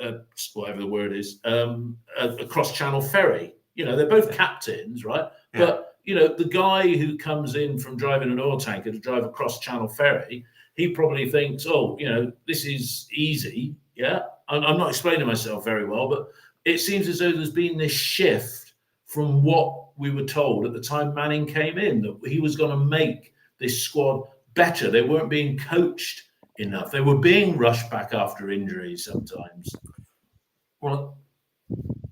S1: whatever the word is, a cross-channel ferry. They're both captains, right? Yeah. But, the guy who comes in from driving an oil tanker to drive a cross-channel ferry, he probably thinks, this is easy, yeah? I'm not explaining myself very well, but it seems as though there's been this shift from what we were told at the time Manning came in, that he was going to make this squad better. They weren't being coached enough. They were being rushed back after injuries sometimes.
S2: Well,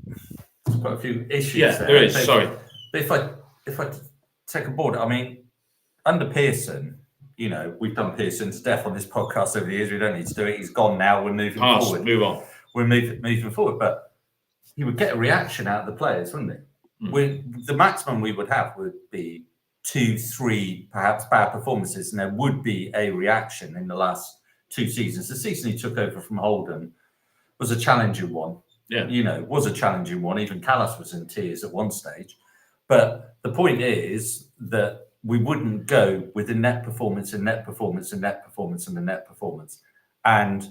S2: there's quite a few issues
S1: Yeah,
S2: there.
S1: there is.
S2: But
S1: Sorry.
S2: if I take a board, I mean, under Pearson, you know, we've done Pearson to death on this podcast over the years. We don't need to do it. He's gone now. We're moving forward.
S1: Move on.
S2: We're moving forward. But he would get a reaction out of the players, wouldn't he? The maximum we would have would be 2, 3, perhaps bad performances, and there would be a reaction in the last 2 seasons. The season he took over from Holden was a challenging one.
S1: Yeah.
S2: You know, was a challenging one. Even Callas was in tears at one stage. But the point is that we wouldn't go with the net performance and net performance and net performance and the net performance. And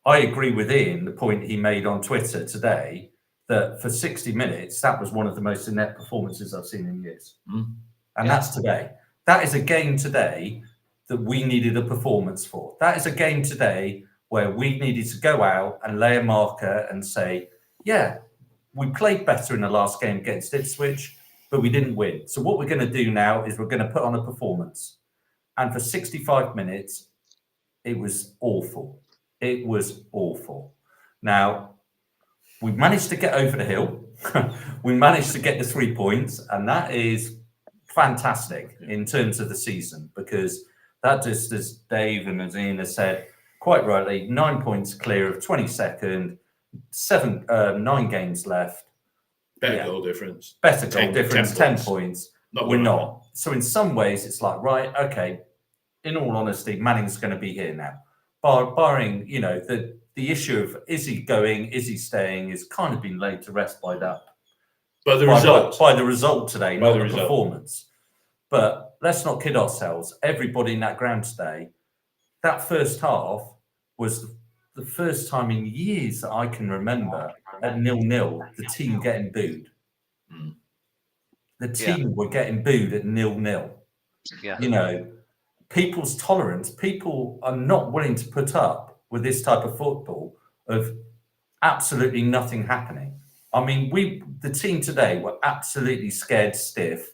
S2: I agree with Ian, the point he made on Twitter today, that for 60 minutes, that was one of the most inept performances I've seen in years. And that's today. That is a game today that we needed a performance for. That is a game today where we needed to go out and lay a marker and say, yeah, we played better in the last game against Ipswich, but we didn't win. So what we're going to do now is we're going to put on a performance. And for 65 minutes, it was awful. It was awful. Now, we managed to get over the hill. We managed to get the 3 points, and that is fantastic in terms of the season, because that just, as Dave and as Ian has said, quite rightly, 9 points clear of 22nd, 9 games left.
S1: Better goal difference.
S2: Better goal difference, 10 points. We're
S1: not.
S2: not. So in some ways, it's like, right, okay, in all honesty, Manning's going to be here now. Barring, you know, the issue of is he going, is he staying, is kind of been laid to rest by that.
S1: By the result.
S2: By the result today, not the
S1: result.
S2: performance. But let's not kid ourselves. Everybody in that ground today, that first half was the first time in years that I can remember at 0-0, the team getting booed. The team were getting booed at 0-0.
S5: Yeah.
S2: You know, people's tolerance, people are not willing to put up with this type of football of absolutely nothing happening. I mean, the team today were absolutely scared stiff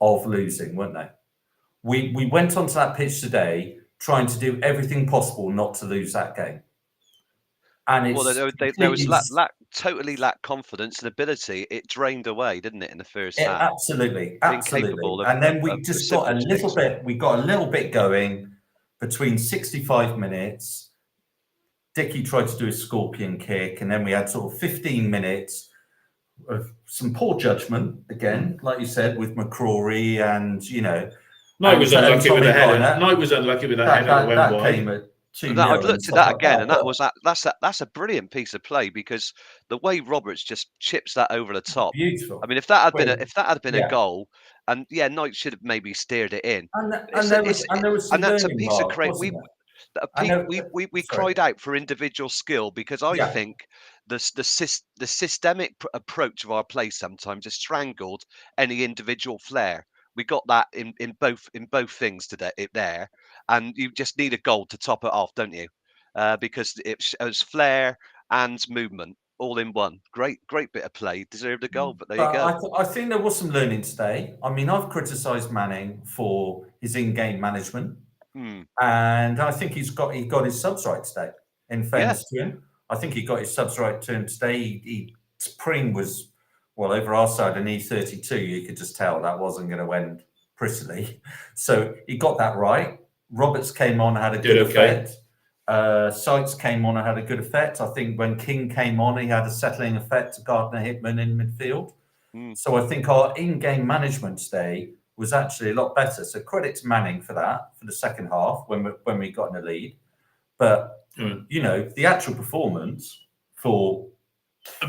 S2: of losing, weren't they? We went onto that pitch today trying to do everything possible not to lose that game. And it's
S5: there was totally lack confidence and ability. It drained away, didn't it, in the first half?
S2: Absolutely.
S5: Incapable
S2: And then we
S5: of
S2: just got a little bit. We got a little bit going between 65 minutes. Dickie tried to do a scorpion kick, and then we had sort of 15 minutes of some poor judgment again, like you said, with McCrory and, you know.
S1: Knight was unlucky with the header. Knight was unlucky with that header.
S2: That came at 2-0.
S5: I've looked at that again, and that's a brilliant piece of play, because the way Roberts just chips that over the top.
S2: Beautiful.
S5: I mean, if that had been a goal, and Knight should have maybe steered it in.
S2: And there was some
S5: that's a
S2: learning,
S5: piece
S2: Mark,
S5: of credit. We cried out for individual skill, because I think the systemic approach of our play sometimes has strangled any individual flair. We got that in both things today there, and you just need a goal to top it off, don't you? Because it was flair and movement all in one. Great bit of play, deserved a goal, but there you go.
S2: I think there was some learning today. I mean, I've criticised Manning for his in-game management, and I think he got his subs right today. In fairness to him, I think he got his subs right to him today. Pring was. Well, over our side, an E32, you could just tell that wasn't going to end prettily. So he got that right. Roberts came on, had a good effect. Sykes came on and had a good effect. I think when King came on, he had a settling effect to Gardner Hickman in midfield. So I think our in-game management today was actually a lot better. So credit to Manning for that, for the second half when we got in the lead. But, you know, the actual performance for...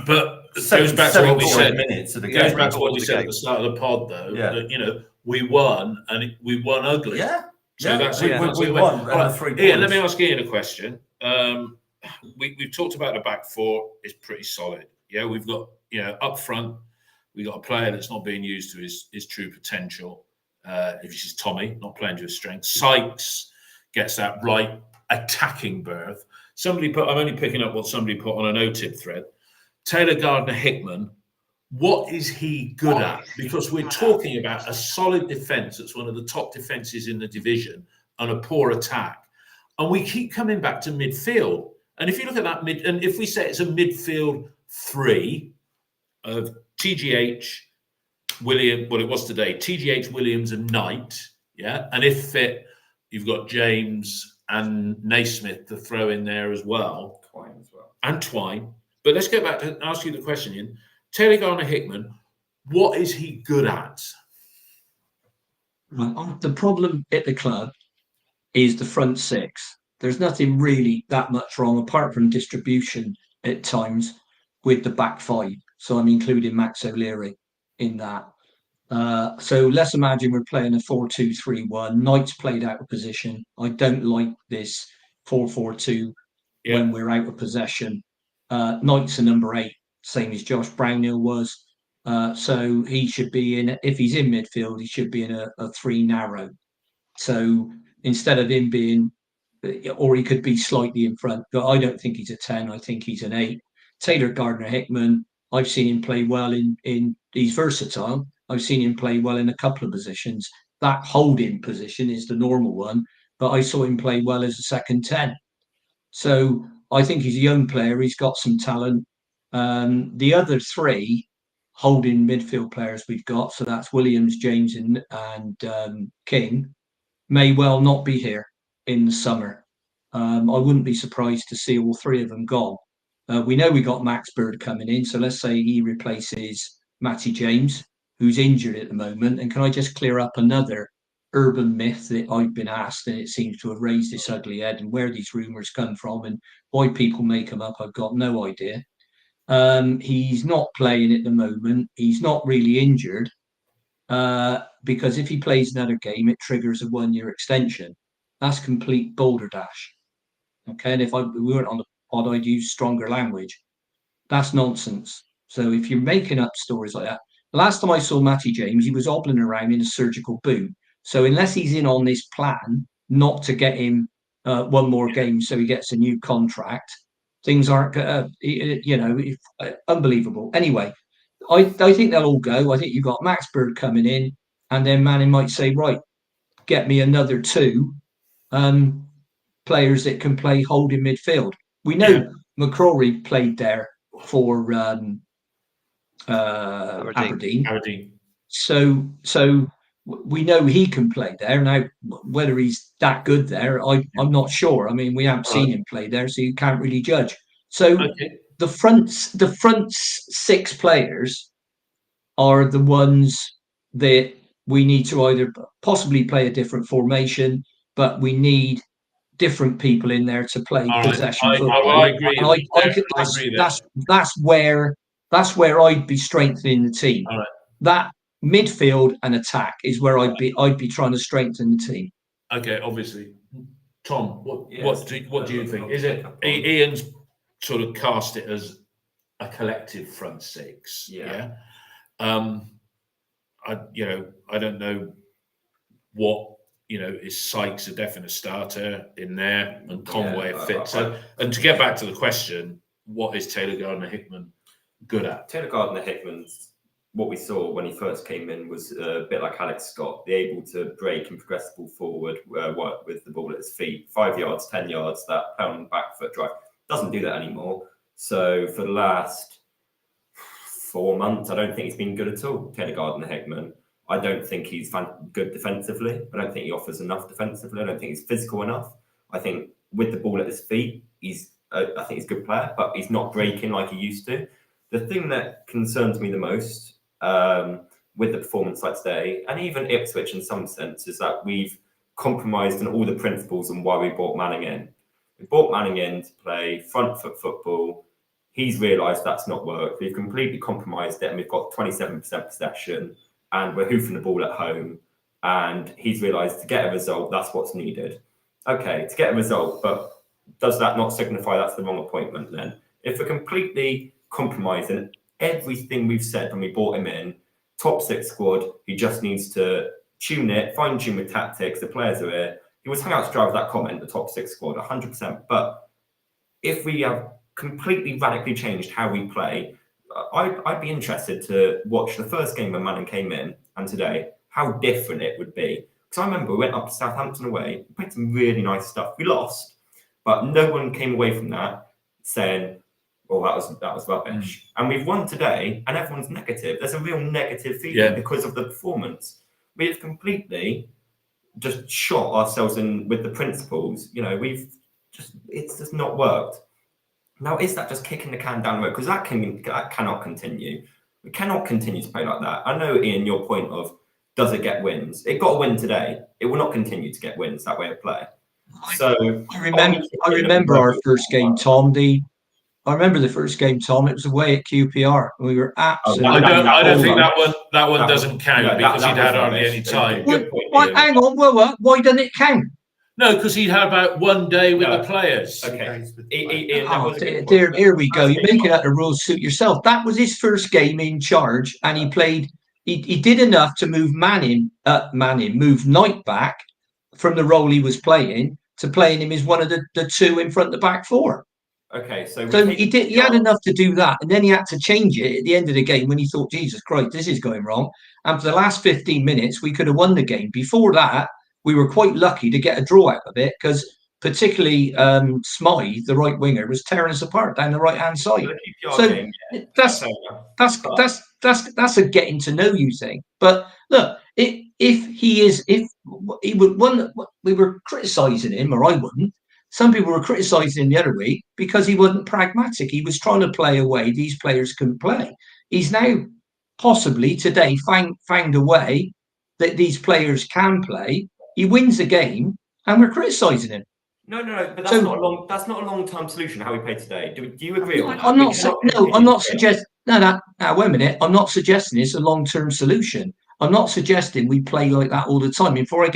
S1: But it goes back to what we said.
S2: It
S1: goes back to what we said at the start of the pod, though. That, you know, we won, and we won ugly. So that's it.
S2: We won.
S1: Right. Ian, let me ask Ian a question. We've talked about the back four. It's pretty solid. Yeah, we've got, you know, up front, we've got a player that's not being used to his true potential, which is Tommy, not playing to his strength. Sykes gets that right attacking berth. I'm only picking up what somebody put on an OTIP thread. Taylor Gardner Hickman what is he good at? Because we're talking about a solid defence that's one of the top defences in the division and a poor attack. And we keep coming back to midfield. And if you look at that and if we say it's a midfield three of TGH, William, well, it was today, TGH, Williams, and Knight, yeah? And if fit, you've got James and Naismith to throw in there as well.
S4: Twine as well.
S1: And Twine. But let's go back to ask you the question, Ian. Taylor Garner-Hickman, what is he good at?
S3: Right. The problem at the club is the front six. There's nothing really that much wrong, apart from distribution at times, with the back five. So I'm including Max O'Leary in that. So let's imagine we're playing a 4-2-3-1. Knight's played out of position. I don't like this 4-4-2 when we're out of possession. Knight's a number 8, same as Josh Brownhill was. So he should be in, if he's in midfield, he should be in a 3 narrow. So instead of him being, or he could be slightly in front, but I don't think he's a 10. I think he's an 8. Taylor Gardner-Hickman, I've seen him play well in he's versatile. I've seen him play well in a couple of positions. That holding position is the normal one, but I saw him play well as a second 10. So I think he's a young player. He's got some talent. The other 3 holding midfield players we've got, so that's Williams, James, and King, may well not be here in the summer. I wouldn't be surprised to see all 3 of them gone. We know we got Max Bird coming in, so let's say he replaces Matty James, who's injured at the moment. And can I just clear up another urban myth that I've been asked, and it seems to have raised its ugly head, and where these rumours come from and why people make them up, I've got no idea. He's not playing at the moment. He's not really injured, because if he plays another game, it triggers a 1-year extension. That's complete balderdash. Okay, and if we weren't on the pod, I'd use stronger language. That's nonsense. So if you're making up stories like that, the last time I saw Matty James, he was hobbling around in a surgical boot. So unless he's in on this plan not to get him 1 more game so he gets a new contract, things aren't, unbelievable. Anyway, I think they'll all go. I think you've got Max Bird coming in, and then Manning might say, right, get me another 2 players that can play holding midfield. We know McCrory played there for Aberdeen. So we know he can play there. Now, whether he's that good there, I'm not sure. I mean, we haven't seen him play there, so you can't really judge. So the front 6 players are the ones that we need to either possibly play a different formation, but we need different people in there to play possession football.
S1: I agree.
S3: That's where I'd be strengthening the team.
S1: All right.
S3: That midfield and attack is where I'd be trying to strengthen the team.
S1: Okay, obviously, Tom, what do you think? Is it Ian's sort of cast it as a collective front 6? Yeah. I don't know what. Is Sykes a definite starter in there, and Conway fit? So, and to get back to the question, what is Taylor Gardner-Hickman good at?
S4: Taylor Gardner-Hickman's, what we saw when he first came in was a bit like Alex Scott, be able to break and progress the ball forward, work with the ball at his feet, 5 yards, 10 yards, that pound back foot drive. Doesn't do that anymore. So for the last 4 months, I don't think he's been good at all, Taylor Gardner-Hickman. I don't think he's good defensively. I don't think he offers enough defensively. I don't think he's physical enough. I think with the ball at his feet, I think he's a good player, but he's not breaking like he used to. The thing that concerns me the most with the performance like today, and even Ipswich in some sense, is that we've compromised on all the principles and why we brought Manning in. We brought Manning in to play front foot football. He's realised that's not worked. We've completely compromised it, and we've got 27% possession. And we're hoofing the ball at home, and he's realised to get a result, that's what's needed. Okay, to get a result, but does that not signify that's the wrong appointment then? If we're completely compromising everything we've said when we brought him in, top 6 squad, he just needs to tune it, fine-tune with tactics, the players are here. He was hung out to dry with that comment, the top 6 squad, 100%. But if we have completely radically changed how we play, I'd be interested to watch the first game when Manning came in and today, how different it would be. Because I remember we went up to Southampton away, we played some really nice stuff. We lost, but no one came away from that saying, "Well, that was rubbish." And we've won today, and everyone's negative. There's a real negative feeling because of the performance. We have completely just shot ourselves in with the principles. You know, it's just not worked. Now, is that just kicking the can down the road? Because that cannot continue. We cannot continue to play like that. I know, Ian, your point of does it get wins? It got a win today. It will not continue to get wins that way of play. So
S3: I remember our first game, Tom. I remember the first game, Tom. It was away at QPR. We were absolutely.
S1: I don't think that one doesn't count because he'd had hardly any time.
S3: Hang on, well, why doesn't it count?
S1: No, because he'd had about one day with the players.
S4: Okay.
S3: Here we go. You're making out the rules suit yourself. That was his first game in charge, and he played. He did enough to move move Knight back from the role he was playing to playing him as one of the two in front of the back four.
S4: Okay, so
S3: he had enough to do that, and then he had to change it at the end of the game when he thought, Jesus Christ, this is going wrong. And for the last 15 minutes, we could have won the game. Before that, we were quite lucky to get a draw out of it because particularly Smythe, the right winger, was tearing us apart down the right hand side. So that's a getting to know you thing. But look, we were criticising him, or I wouldn't. Some people were criticising him the other week because he wasn't pragmatic. He was trying to play a way these players couldn't play. He's now possibly today found a way that these players can play. He wins the game, and we're criticising him.
S4: No, but that's not a long-term solution. How we played today. Do you agree on that?
S3: I'm not suggesting. No, wait a minute. I'm not suggesting it's a long-term solution. I'm not suggesting we play like that all the time. Before I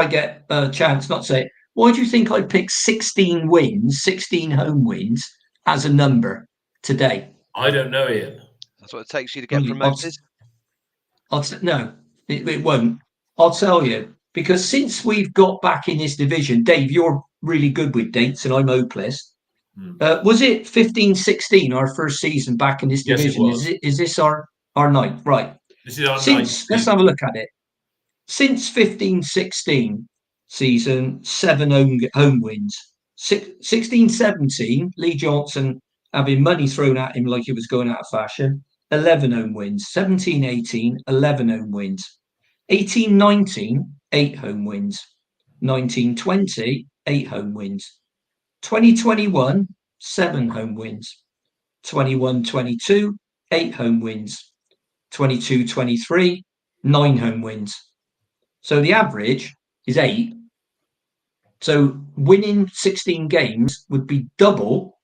S3: get a chance, not to say. Why do you think I picked 16 wins, 16 home wins as a number today?
S1: I don't know, Ian.
S5: That's what it takes you to get promoted?
S3: No, it won't. I'll tell you. Because since we've got back in this division, Dave, you're really good with dates and I'm hopeless. Was it 15-16, our first season back in this division?
S1: Yes,
S3: is this our ninth? Right.
S1: This is our ninth.
S3: Let's have a look at it. Since 15-16 season, 7 home wins. 16-17, Lee Johnson having money thrown at him like it was going out of fashion. 11 home wins. 17-18, 11 home wins. 18-19, 8 home wins. 19-20, 8 home wins. 20-21, 7 home wins. 21-22, 8 home wins. 22-23, 9 home wins. So the average is 8. So winning 16 games would be double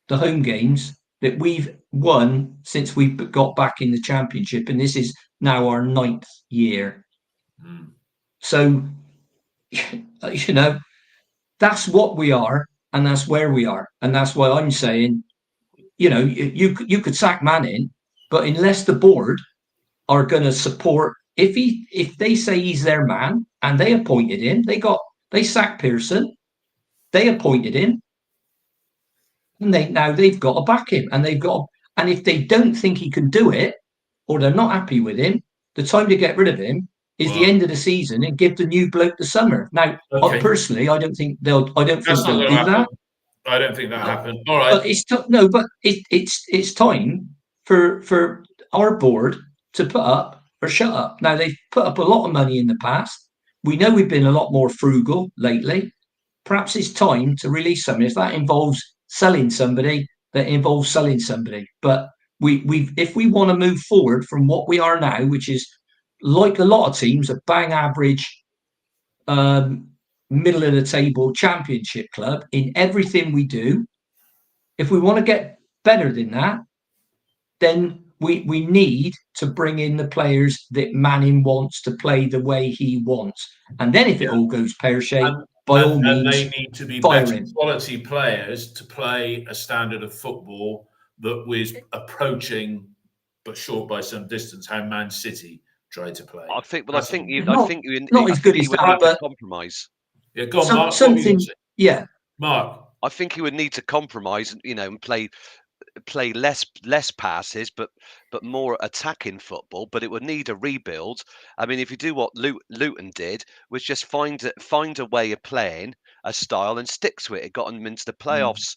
S3: the home games that we've won since we got back in the championship. And this is now our 9th year. So, that's what we are, and that's where we are. And that's why I'm saying, you could sack Manning, but unless the board are going to support, if they say he's their man and they appointed him, they sacked Pearson, they appointed him, and they've got to back him, and and if they don't think he can do it, or they're not happy with him, the time to get rid of him is the end of the season and give the new bloke the summer. Now, personally, I don't think they'll do that.
S1: I don't think that happened. All right.
S3: But it's time for our board to put up or shut up. Now, they've put up a lot of money in the past. We know we've been a lot more frugal lately. Perhaps it's time to release something. If that involves selling somebody, that involves selling somebody. But if we want to move forward from what we are now, which is like a lot of teams, a bang average, middle of the table championship club in everything we do. If we want to get better than that, then we need to bring in the players that Manning wants to play the way he wants. And then if it all goes pear-shaped, by all means,
S1: they need to be better quality players to play a standard of football that was approaching, but short by some distance, how Man City tried to play.
S5: I think you
S3: not as good as that, but
S5: compromise.
S1: Yeah, go on, Mark.
S3: Mark.
S5: I think he would need to compromise, and play play less passes, but more attacking football. But it would need a rebuild. I mean, if you do what Luton did, was just find a way of playing a style and stick to it. It got them into the playoffs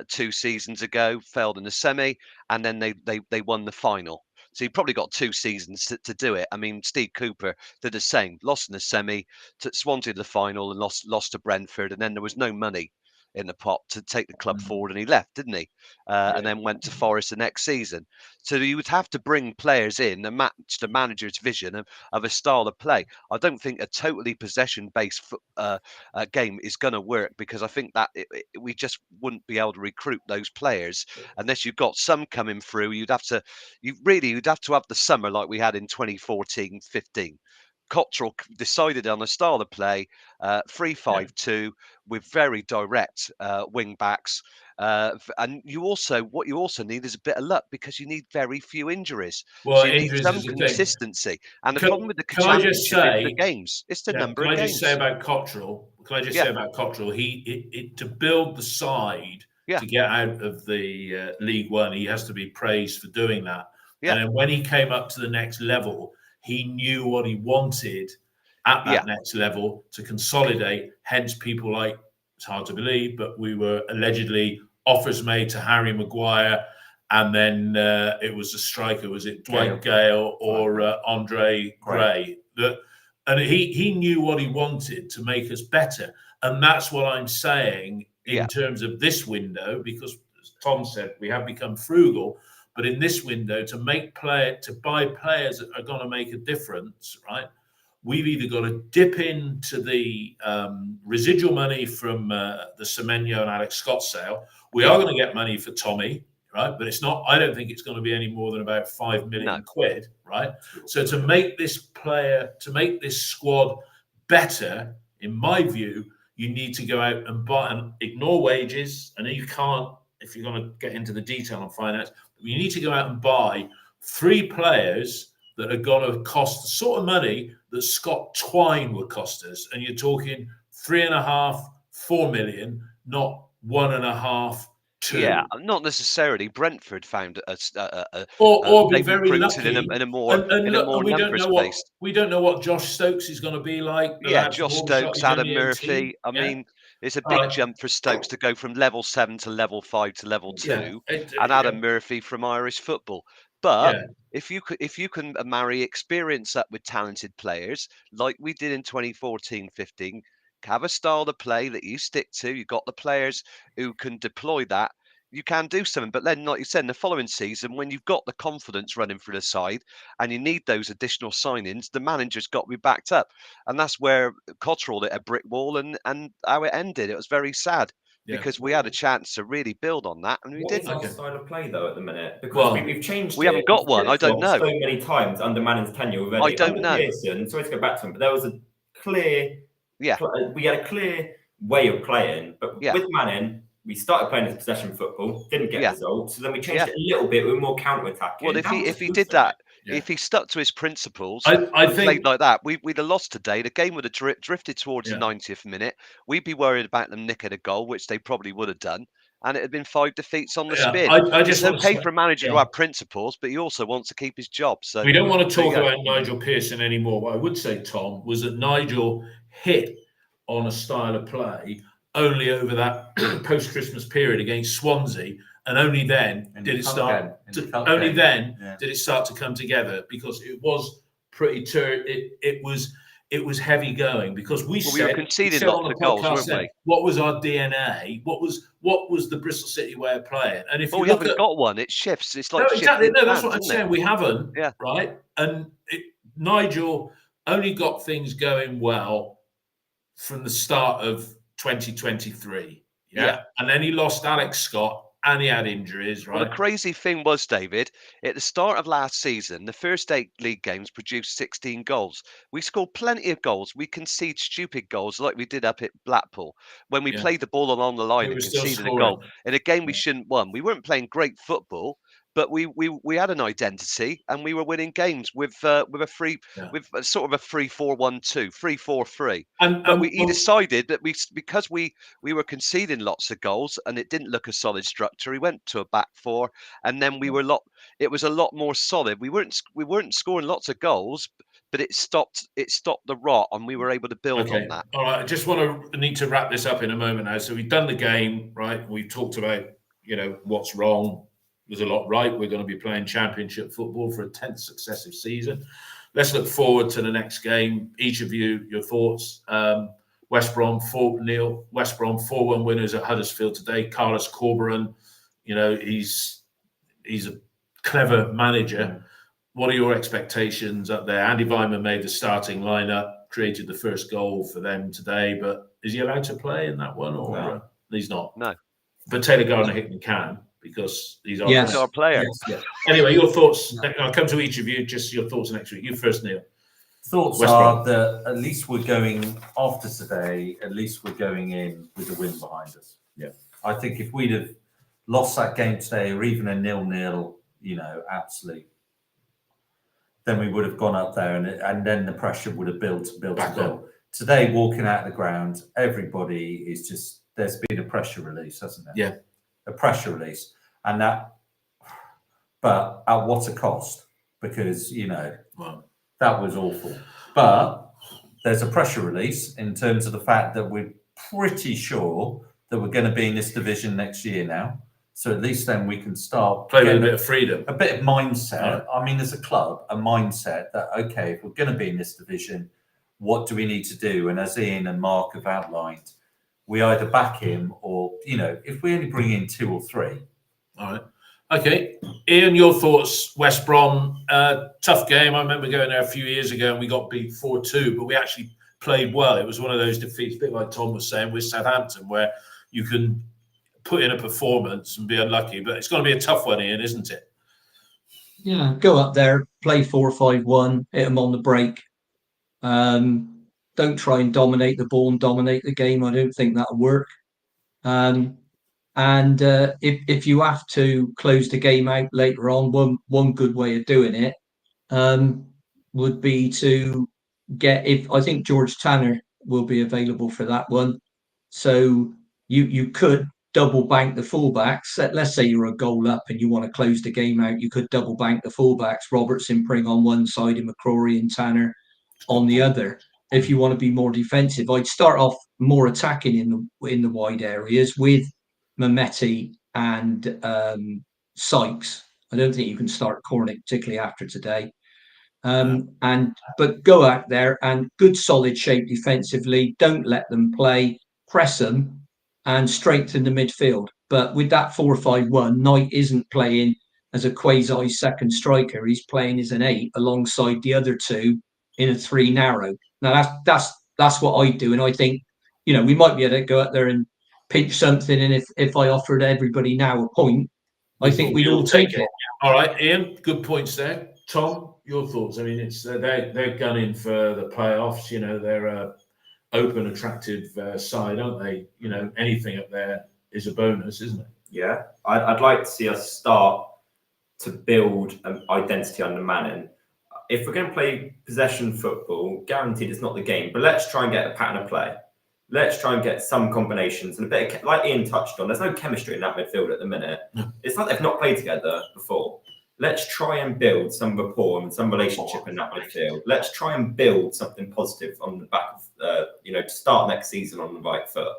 S5: 2 seasons ago, failed in the semi, and then they won the final. So you probably got 2 seasons to do it. I mean, Steve Cooper did the same, lost in the semi, to Swansea the final, and lost to Brentford, and then there was no money in the pot to take the club forward, and he left, didn't he? And then went to Forest the next season. So you would have to bring players in and match the manager's vision of a style of play. I don't think a totally possession-based game is going to work, because I think that we just wouldn't be able to recruit those players unless you've got some coming through. You'd have to have the summer like we had in 2014-15. Cottrell decided on a style of play, 3-5-2, with very direct wing backs. And what you also need is a bit of luck, because you need very few injuries.
S1: Well,
S5: So you need
S1: injuries
S5: some
S1: is the thing.
S5: consistency. And the problem with the
S1: Can I just
S5: championship is
S1: say-
S5: the games. It's the number
S1: Can
S5: of
S1: I
S5: games.
S1: just say about Cottrell? To build the side
S5: Yeah.
S1: to get out of the League One, he has to be praised for doing that.
S5: Yeah.
S1: And then when he came up to the next level, he knew what he wanted at that next level to consolidate. Hence, people like, it's hard to believe, but we were allegedly offers made to Harry Maguire, and then it was a striker. Was it Dwight Gale or Andre Gray? And he knew what he wanted to make us better. And that's what I'm saying in terms of this window, because as Tom said, we have become frugal. But in this window, to buy players that are going to make a difference, right? We've either got to dip into the residual money from the Semenyo and Alex Scott sale. We are going to get money for Tommy, right? But it's not. I don't think it's going to be any more than about 5 million quid, right? So to make this squad better, in my view, you need to go out and buy and ignore wages, and you can't. If you're going to get into the detail on finance, you need to go out and buy 3 players that are going to cost the sort of money that Scott Twine would cost us. And you're talking 3.5, 4 million, not 1.5, 2.
S5: Yeah, not necessarily. Brentford found
S1: or be
S5: they
S1: very
S5: recruited
S1: lucky
S5: in a more
S1: we don't
S5: numbers
S1: know what
S5: based.
S1: we don't know what Josh Stokes is going to be like. The lad from
S5: Josh
S1: Aldershot,
S5: Stokes,
S1: he's
S5: Adam
S1: only
S5: Murphy.
S1: 18.
S5: I mean, it's a big jump for Stokes to go from level 7 to level 5 to level 2, and Adam Murphy from Irish football. But if you can marry experience up with talented players like we did in 2014-15, have a style to play that you stick to. You've got the players who can deploy that. You can do something, but then, like you said, in the following season, when you've got the confidence running through the side and you need those additional signings, the manager's got to be backed up, and that's where Cottrell hit a brick wall, and how it ended. It was very sad because we had a chance to really build on that, and we
S4: What
S5: didn't.
S4: is our style of play though at the minute? Because we've changed.
S5: We haven't got one. I don't know.
S4: So many times under Manning's tenure already.
S5: I don't know.
S4: Pearson, sorry to go back to him, but there was a clear. We had a clear way of playing, but with Manning, we started playing this possession football, didn't get results, so then we changed it a little bit. We were more counter-attacking.
S5: Well, if he did that, if he stuck to his principles,
S1: I think
S5: played like that, we'd have lost today. The game would have drifted towards the 90th minute. We'd be worried about them nicking a goal, which they probably would have done, and it had been 5 defeats on the spin. It's okay for a manager to have principles, but he also wants to keep his job. So
S1: we don't want to talk about Nigel Pearson anymore. What I would say, Tom, was that Nigel hit on a style of play only over that post-Christmas period against Swansea, and only then did it start. Only then did it start to come together, because it was pretty. It was heavy going, because we
S5: were conceding lots of goals, weren't we?
S1: What was our DNA? What was the Bristol City way of playing? And if
S5: we haven't got one, it shifts. It's like
S1: exactly. No, that's what I'm saying. We haven't. Right. And Nigel only got things going well from the start of 2023. And then he lost Alex Scott, and he had injuries, right?
S5: Well, the crazy thing was, David, at the start of last season, the first 8 league games produced 16 goals. We scored plenty of goals. We conceded stupid goals like we did up at Blackpool when we played the ball along the line and conceded a goal in a game we shouldn't won. We weren't playing great football, but we had an identity and we were winning games with a sort of a 3-4-1-2, 3-4-3. But he decided that because we were conceding lots of goals and it didn't look a solid structure, he went to a back four, and then it was a lot more solid. We weren't scoring lots of goals, but it stopped the rot, and we were able to build on that.
S1: All right, I just need to wrap this up in a moment now. So we've done the game, right? We've talked about, what's wrong. There's a lot right. We're going to be playing championship football for a 10th successive season. Let's look forward to the next game. Each of you, your thoughts. West Brom 4-1 winners at Huddersfield today. Carlos Corberán, he's a clever manager. What are your expectations up there? Andy Weimann made the starting lineup, created the first goal for them today, but is he allowed to play in that one, or
S4: No.
S1: He's not?
S5: No.
S1: But Taylor Gardner-Hickman can, because he's our
S3: Yes.
S5: Our player.
S1: Yeah. Anyway, your thoughts. I'll come to each of you. Just your thoughts next week. You first, Neil.
S2: Thoughts
S1: West
S2: are
S1: Brom.
S2: that at least we're going after today. At least we're going in with a win behind us.
S1: Yeah.
S2: I think if we'd have lost that game today, or even a 0-0, absolutely, then we would have gone up there, and then the pressure would have built. Today, walking out of the ground, everybody is just, there's been a pressure release, hasn't there?
S1: Yeah.
S2: A pressure release, but at what a cost? Because
S1: Well,
S2: that was awful. But there's a pressure release in terms of the fact that we're pretty sure that we're going to be in this division next year now. So at least then we can start
S1: play with a bit of freedom.
S2: a bit of mindset. I mean, as a club, a mindset that, okay, if we're going to be in this division, what do we need to do? And as Ian and Mark have outlined, we either back him or, if we only bring in 2 or 3.
S1: All right. Okay. Ian, your thoughts, West Brom. Tough game. I remember going there a few years ago and we got beat 4-2, but we actually played well. It was one of those defeats, a bit like Tom was saying with Southampton, where you can put in a performance and be unlucky, but it's going to be a tough one, Ian, isn't it?
S3: Yeah, go up there, play 4-5-1, hit them on the break. Don't try and dominate the ball and dominate the game. I don't think that'll work. And if you have to close the game out later on, one good way of doing it would be to I think George Tanner will be available for that one. So you could double bank the fullbacks. Let's say you're a goal up and you want to close the game out. You could double bank the fullbacks. Robertson, Pring on one side, and McCrory and Tanner on the other. If you want to be more defensive, I'd start off more attacking in the wide areas with Mehmeti and Sykes. I don't think you can start Cornick, particularly after today. But go out there and good solid shape defensively. Don't let them play, press them, and strengthen the midfield. But with that 4-5-1, Knight isn't playing as a quasi second striker. He's playing as an 8 alongside the other 2 in a 3 narrow. Now that's what I do, and I think we might be able to go out there and pinch something. And if I offered everybody now a point, I think we'd all take it.
S1: All right, Ian, good points there. Tom, your thoughts? I mean, it's they're gunning for the playoffs. They're a open, attractive side, aren't they? Anything up there is a bonus, isn't it?
S4: Yeah, I'd like to see us start to build an identity under Manning. If we're going to play possession football, guaranteed it's not the game, but let's try and get a pattern of play. Let's try and get some combinations and a bit of, like Ian touched on, there's no chemistry in that midfield at the minute.
S1: No.
S4: It's like they've not played together before. Let's try and build some rapport and some relationship in that midfield. Let's try and build something positive on the back of, to start next season on the right foot.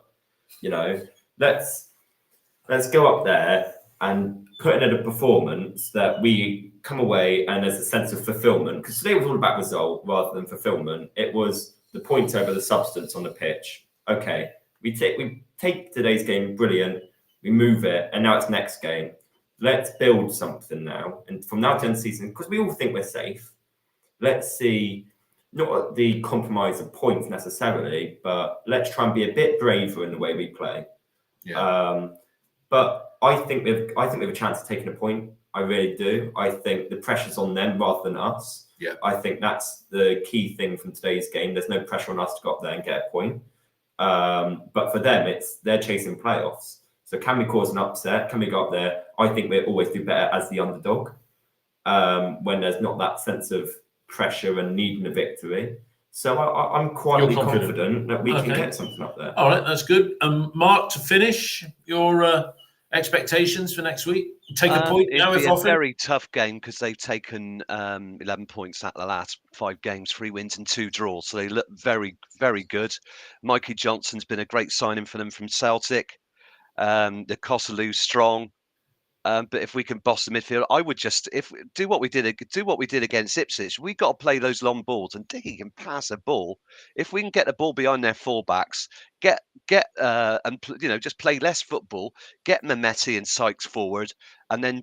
S4: Let's go up there and put in a performance that we come away and there's a sense of fulfillment. Because today was all about result rather than fulfillment. It was the point over the substance on the pitch. Okay, we take today's game, brilliant. We move it, and now it's next game. Let's build something now. And from now to the end of the season, because we all think we're safe, let's see, not the compromise of points necessarily, but let's try and be a bit braver in the way we play.
S1: Yeah.
S4: But I think we have a chance of taking a point. I really do. I think the pressure's on them rather than us.
S1: Yeah.
S4: I think that's the key thing from today's game. There's no pressure on us to go up there and get a point. But for them, they're chasing playoffs. So can we cause an upset? Can we go up there? I think we always do better as the underdog when there's not that sense of pressure and needing a victory. So I'm quietly confident that we can get something up there.
S1: All right, that's good. Mark, to finish, your expectations for next week? Take a point now
S5: it'd
S1: if
S5: be a
S1: offered.
S5: very tough game because they've taken 11 points out of the last 5 games, 3 wins and 2 draws. So they look very, very good. Mikey Johnson's been a great signing for them from Celtic. The Kossolu's strong. But if we can boss the midfield, I would just do what we did against Ipswich. We got to play those long balls, and Dickey can pass a ball. If we can get the ball behind their fullbacks, just play less football, get Mehmeti and Sykes forward, and then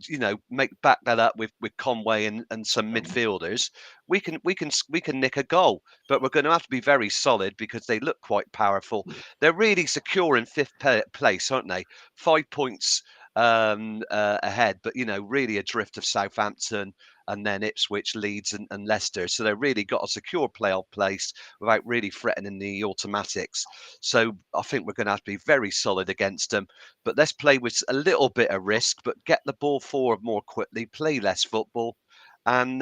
S5: back that up with Conway and some midfielders. We can nick a goal, but we're going to have to be very solid because they look quite powerful. They're really secure in 5th place, aren't they? 5 points ahead, but really adrift of Southampton and then Ipswich, Leeds and Leicester. So they've really got a secure playoff place without really threatening the automatics. So I think we're going to have to be very solid against them. But let's play with a little bit of risk, but get the ball forward more quickly, play less football, and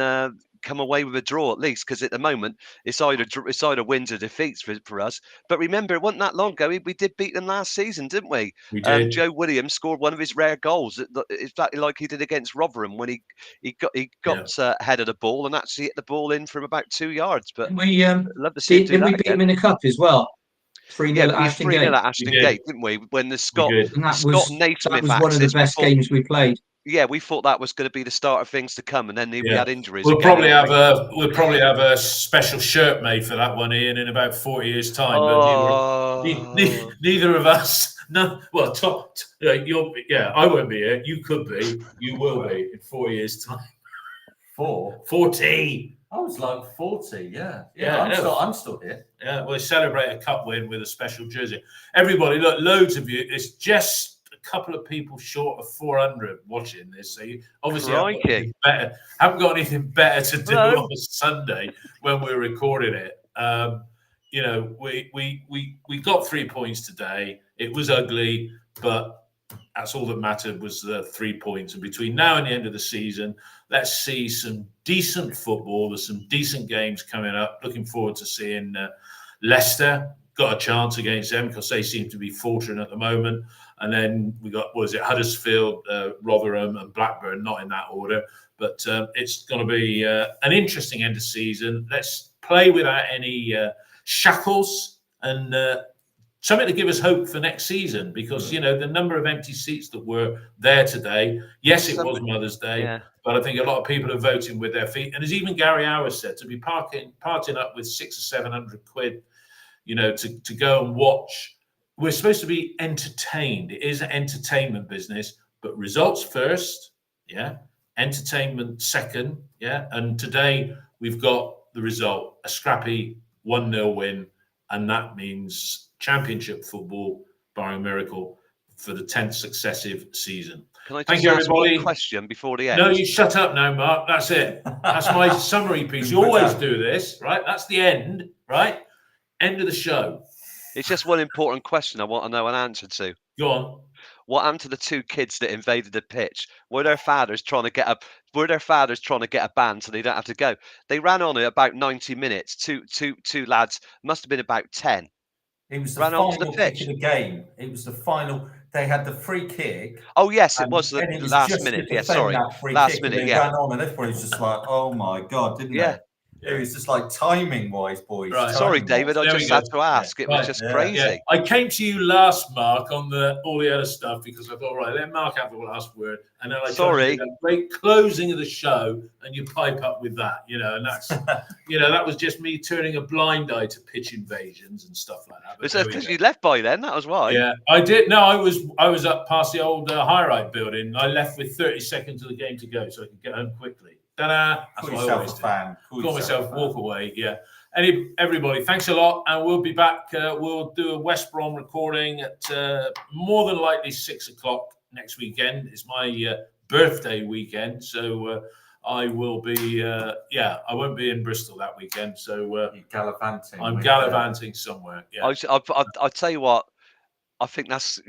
S5: come away with a draw at least, because at the moment it's either wins or defeats for us. But remember, it wasn't that long ago we did beat them last season, didn't we?
S1: We did.
S5: Joe Williams scored one of his rare goals, exactly like he did against Rotherham when he got ahead of the ball and actually hit the ball in from about 2 yards. But
S3: we
S5: love to see him do that
S3: we beat them in the cup as well? 3-0 at Ashton Gate.
S5: 3-0 at Ashton Gate, didn't we? When the Scott
S3: Naismith was one of the best games we played.
S5: Yeah, we thought that was going to be the start of things to come, and then we had injuries.
S1: We'll probably have a special shirt made for that one, Ian, in about 40 years' time.
S5: Oh.
S1: But neither of us. No, well, I won't be here. You could be. You will be in 4 years' time. 40.
S2: I was like 40. Yeah. I'm still here.
S1: Yeah, we'll celebrate a cup win with a special jersey. Everybody, look, loads of you. It's just a couple of people short of 400 watching this. So you obviously haven't got anything better to do on a Sunday when we're recording it. We got 3 points today. It was ugly, but that's all that mattered was the 3 points. And between now and the end of the season, let's see some decent football. There's some decent games coming up. Looking forward to seeing Leicester. Got a chance against them because they seem to be faltering at the moment. And then we got, Huddersfield, Rotherham and Blackburn, not in that order. But it's going to be an interesting end of season. Let's play without any shackles and something to give us hope for next season, because, the number of empty seats that were there today, yes, it was Mother's Day, but I think a lot of people are voting with their feet. And as even Gary Hower said, to be parting up with 600 or 700 quid, to go and watch. We're supposed to be entertained. It is an entertainment business, but results first, entertainment second, and today we've got the result, a scrappy 1-0 win, and that means championship football, barring a miracle, for the 10th successive season.
S5: Can I just ask one question before the end?
S1: No, you shut up now, Mark. That's it. That's my summary piece. You always do this, right? That's the end, right? End of the show.
S5: It's just one important question I want to know an answer to.
S1: Go on.
S5: What happened to the 2 kids that invaded the pitch? Were their fathers trying to get a ban so they don't have to go? They ran on it about 90 minutes. Two lads, must have been about 10.
S2: It was the final kick of the game. It was the final. They had the free kick.
S5: Oh yes, it was the last minute. Yeah, sorry, last minute.
S2: They ran on, and everybody was just like, "Oh my god!" Didn't they? It was just like timing-wise, boys.
S1: Right.
S5: Sorry, David. I just had to ask. It was just crazy.
S1: Yeah. I came to you last, Mark, on all the other stuff because I thought, right, let Mark have the last word, and then I tried to do a great closing of the show, and you pipe up with that, and that's, that was just me turning a blind eye to pitch invasions and stuff like that.
S5: It's because you left by then. That was why.
S1: Yeah, I did. No, I was up past the old high-rise building. I left with 30 seconds of the game to go, so I could get home quickly. Ta-da! That's what I always do. Call myself walk away. Yeah. Everybody, thanks a lot, and we'll be back. We'll do a West Brom recording at more than likely 6:00 next weekend. It's my birthday weekend, so I will be. I won't be in Bristol that weekend. So
S2: you're gallivanting.
S1: I'm gallivanting somewhere. Yeah.
S5: I'll tell you what. I think that's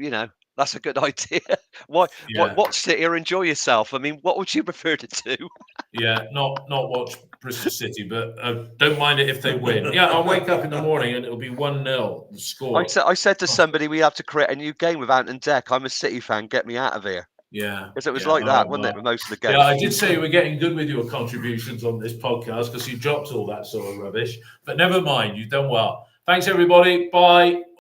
S5: That's a good idea. Why?
S1: Yeah.
S5: Watch City or enjoy yourself. I mean, what would you prefer to do?
S1: Yeah, not watch Bristol City, but don't mind it if they win. Yeah, I'll wake up in the morning and it'll be 1-0 the score.
S5: I said to somebody, we have to create a new game with Ant and Deck. I'm a City fan. Get me out of here.
S1: Yeah,
S5: Because it was
S1: yeah.
S5: like that,
S1: Oh,
S5: wasn't it,
S1: well.
S5: with most of the games?
S1: Yeah, I did say we're getting good with your contributions on this podcast because you dropped all that sort of rubbish. But never mind, you've done well. Thanks, everybody. Bye.